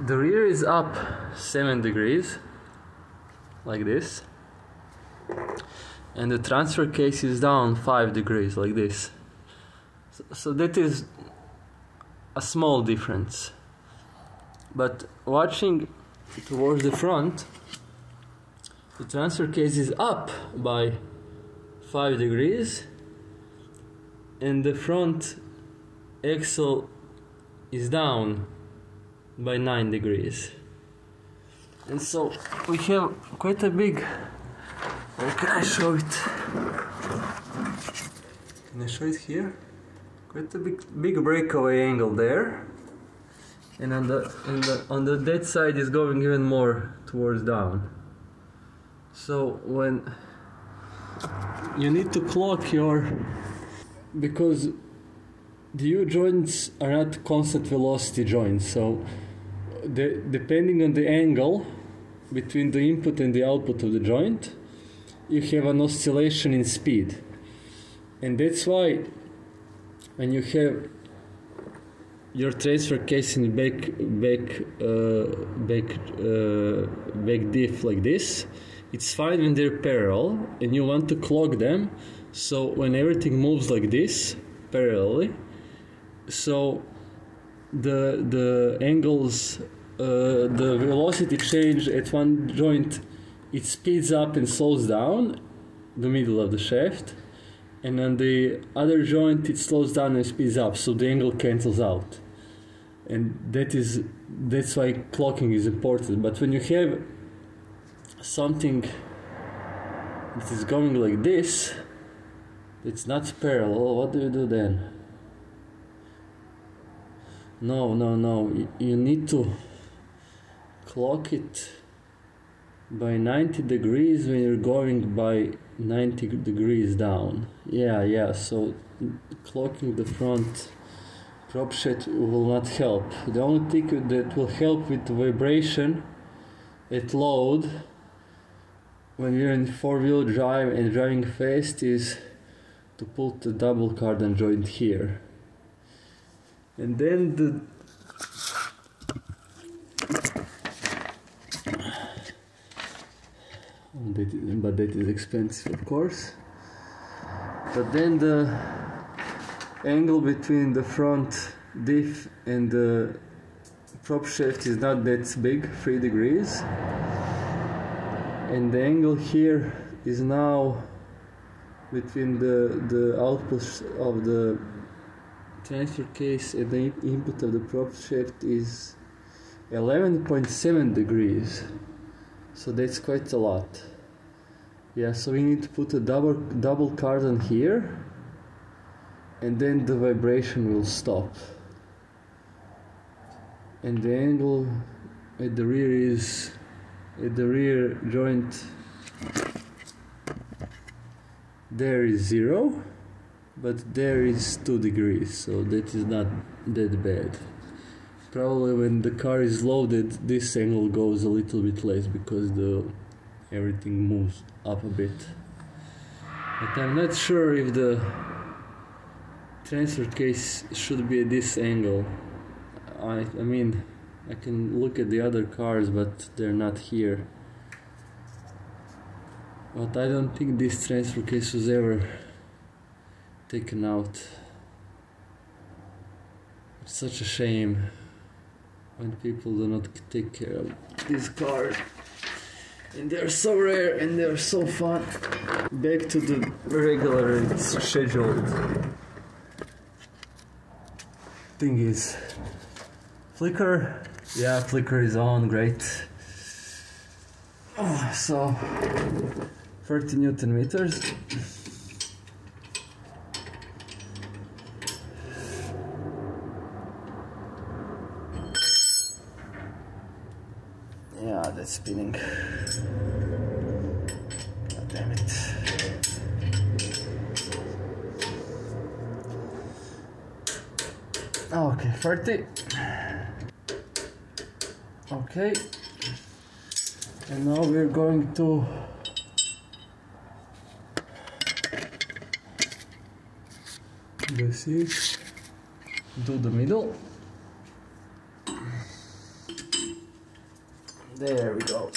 rear is up 7 degrees like this, and the transfer case is down 5 degrees like this. So that is a small difference. But watching towards the front, the transfer case is up by 5 degrees and the front axle is down by 9 degrees. And so we have quite a big, where can I show it? Can I show it here? Quite a big breakaway angle there. And on that side is going even more towards down. So when you need to clock your, because the U-joints are not constant velocity joints, so depending on the angle between the input and the output of the joint, you have an oscillation in speed. And that's why when you have your transfer case in back diff like this, it's fine when they're parallel and you want to clock them, so when everything moves like this parallelly, so the angles, the velocity change at one joint, it speeds up and slows down the middle of the shaft, and on the other joint it slows down and speeds up, so the angle cancels out. And that's why clocking is important. But when you have something that is going like this, it's not parallel, what do you do then? No, you need to clock it by 90 degrees when you're going by 90 degrees down. Yeah, so clocking the front Propshaft will not help. The only thing that will help with vibration at load when you're in four-wheel drive and driving fast is to put the double cardan joint here. And then but that is expensive, of course. But then the angle between the front diff and the prop shaft is not that big, 3 degrees. And the angle here is now between the output of the transfer case and the input of the prop shaft is 11.7 degrees. So that's quite a lot. Yeah, so we need to put a double cardan here, and then the vibration will stop. And the angle at the rear is, at the rear joint, there is 0, but there is 2 degrees, so that is not that bad. Probably when the car is loaded, this angle goes a little bit less because everything moves up a bit. But I'm not sure if the transfer case should be at this angle. I mean, I can look at the other cars, but they're not here. But I don't think this transfer case was ever taken out. It's such a shame when people do not take care of these cars. And they're so rare and they're so fun. Back to the regular scheduled thing is flicker. Yeah, flicker is on, great. Oh, so 30 Newton meters. Yeah, that's spinning. God damn it. Okay, 30. Okay. And now we're going to do the middle. There we go.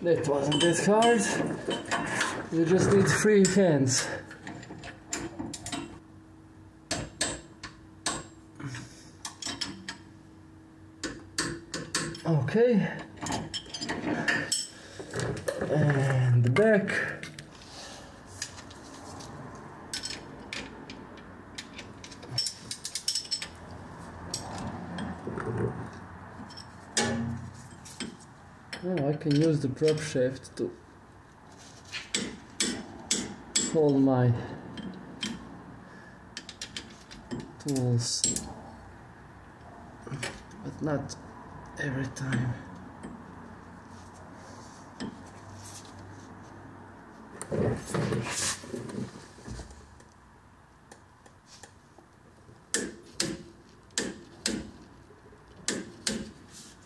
That wasn't that hard. You just need 3 hands. Okay. And the back. Oh, I can use the prop shaft to hold my tools, but not every time.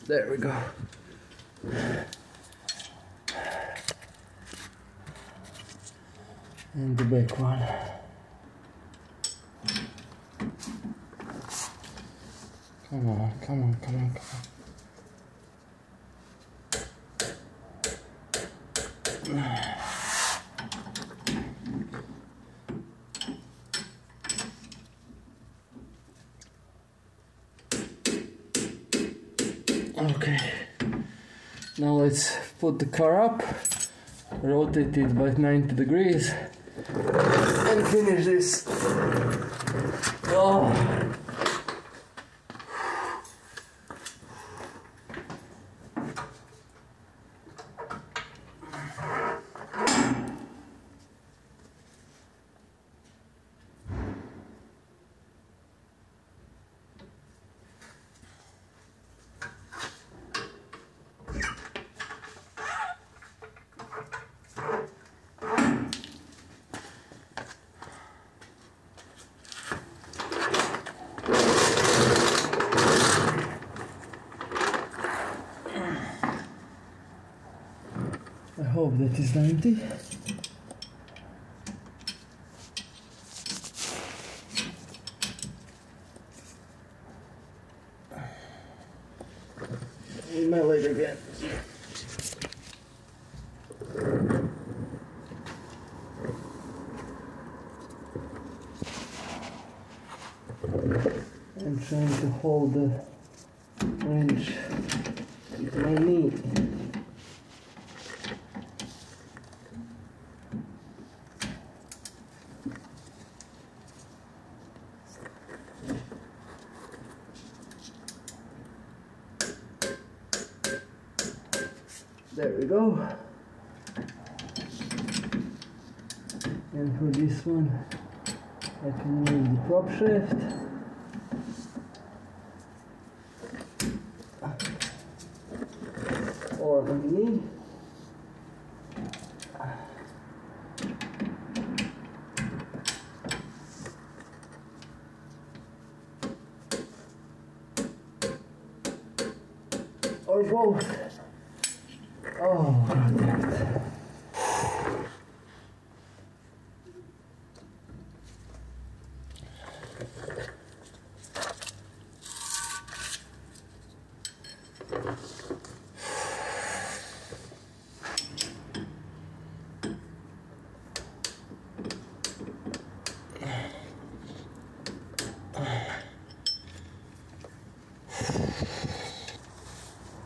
There we go. And the back one. Come on, come on, come on, come on. Okay, now let's put the car up, rotate it by 90 degrees, and finish this. Oh. I hope that is 90. My leg again. I'm trying to hold the wrench with my knee. There we go. And for this one, I can use the prop shaft. Or my knee. Or both. Oh, God damn it.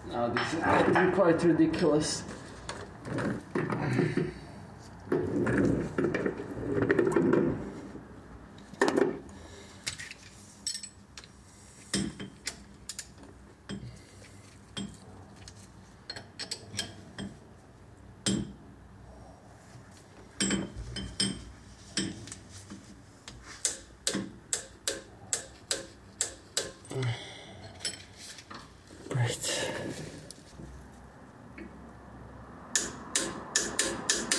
Now this is going to be quite ridiculous. Great.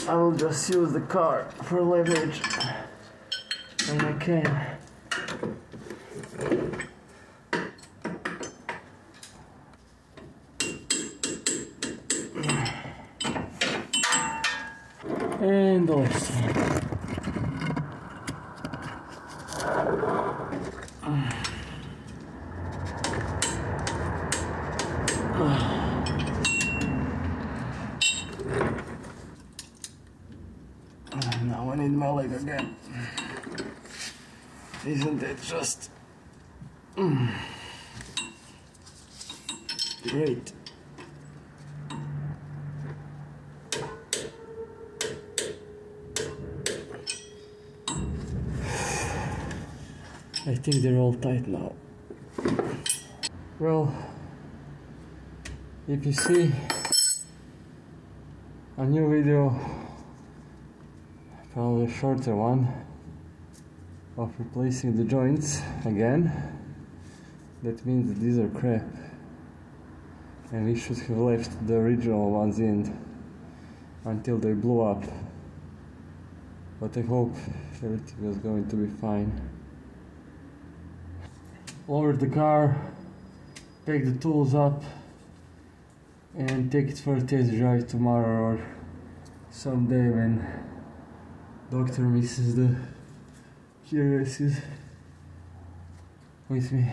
I will just use the car for leverage. can. And the last one. Now I need my leg again. Isn't it just great? I think they're all tight now. Well, if you see a new video, probably a shorter one, of replacing the joints again, that means that these are crap and we should have left the original ones in until they blew up, but I hope everything is going to be fine. Lower the car, pick the tools up and take it for a test drive tomorrow or someday when Doctor misses the curiosities with me.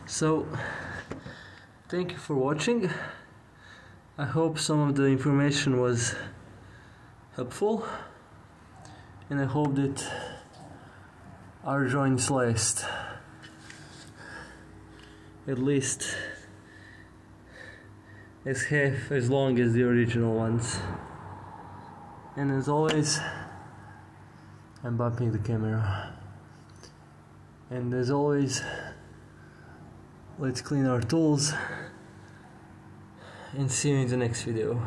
So, thank you for watching. I hope some of the information was helpful, and I hope that our joints last at least as long as the original ones. And as always, I'm bumping the camera. And as always, let's clean our tools and see you in the next video.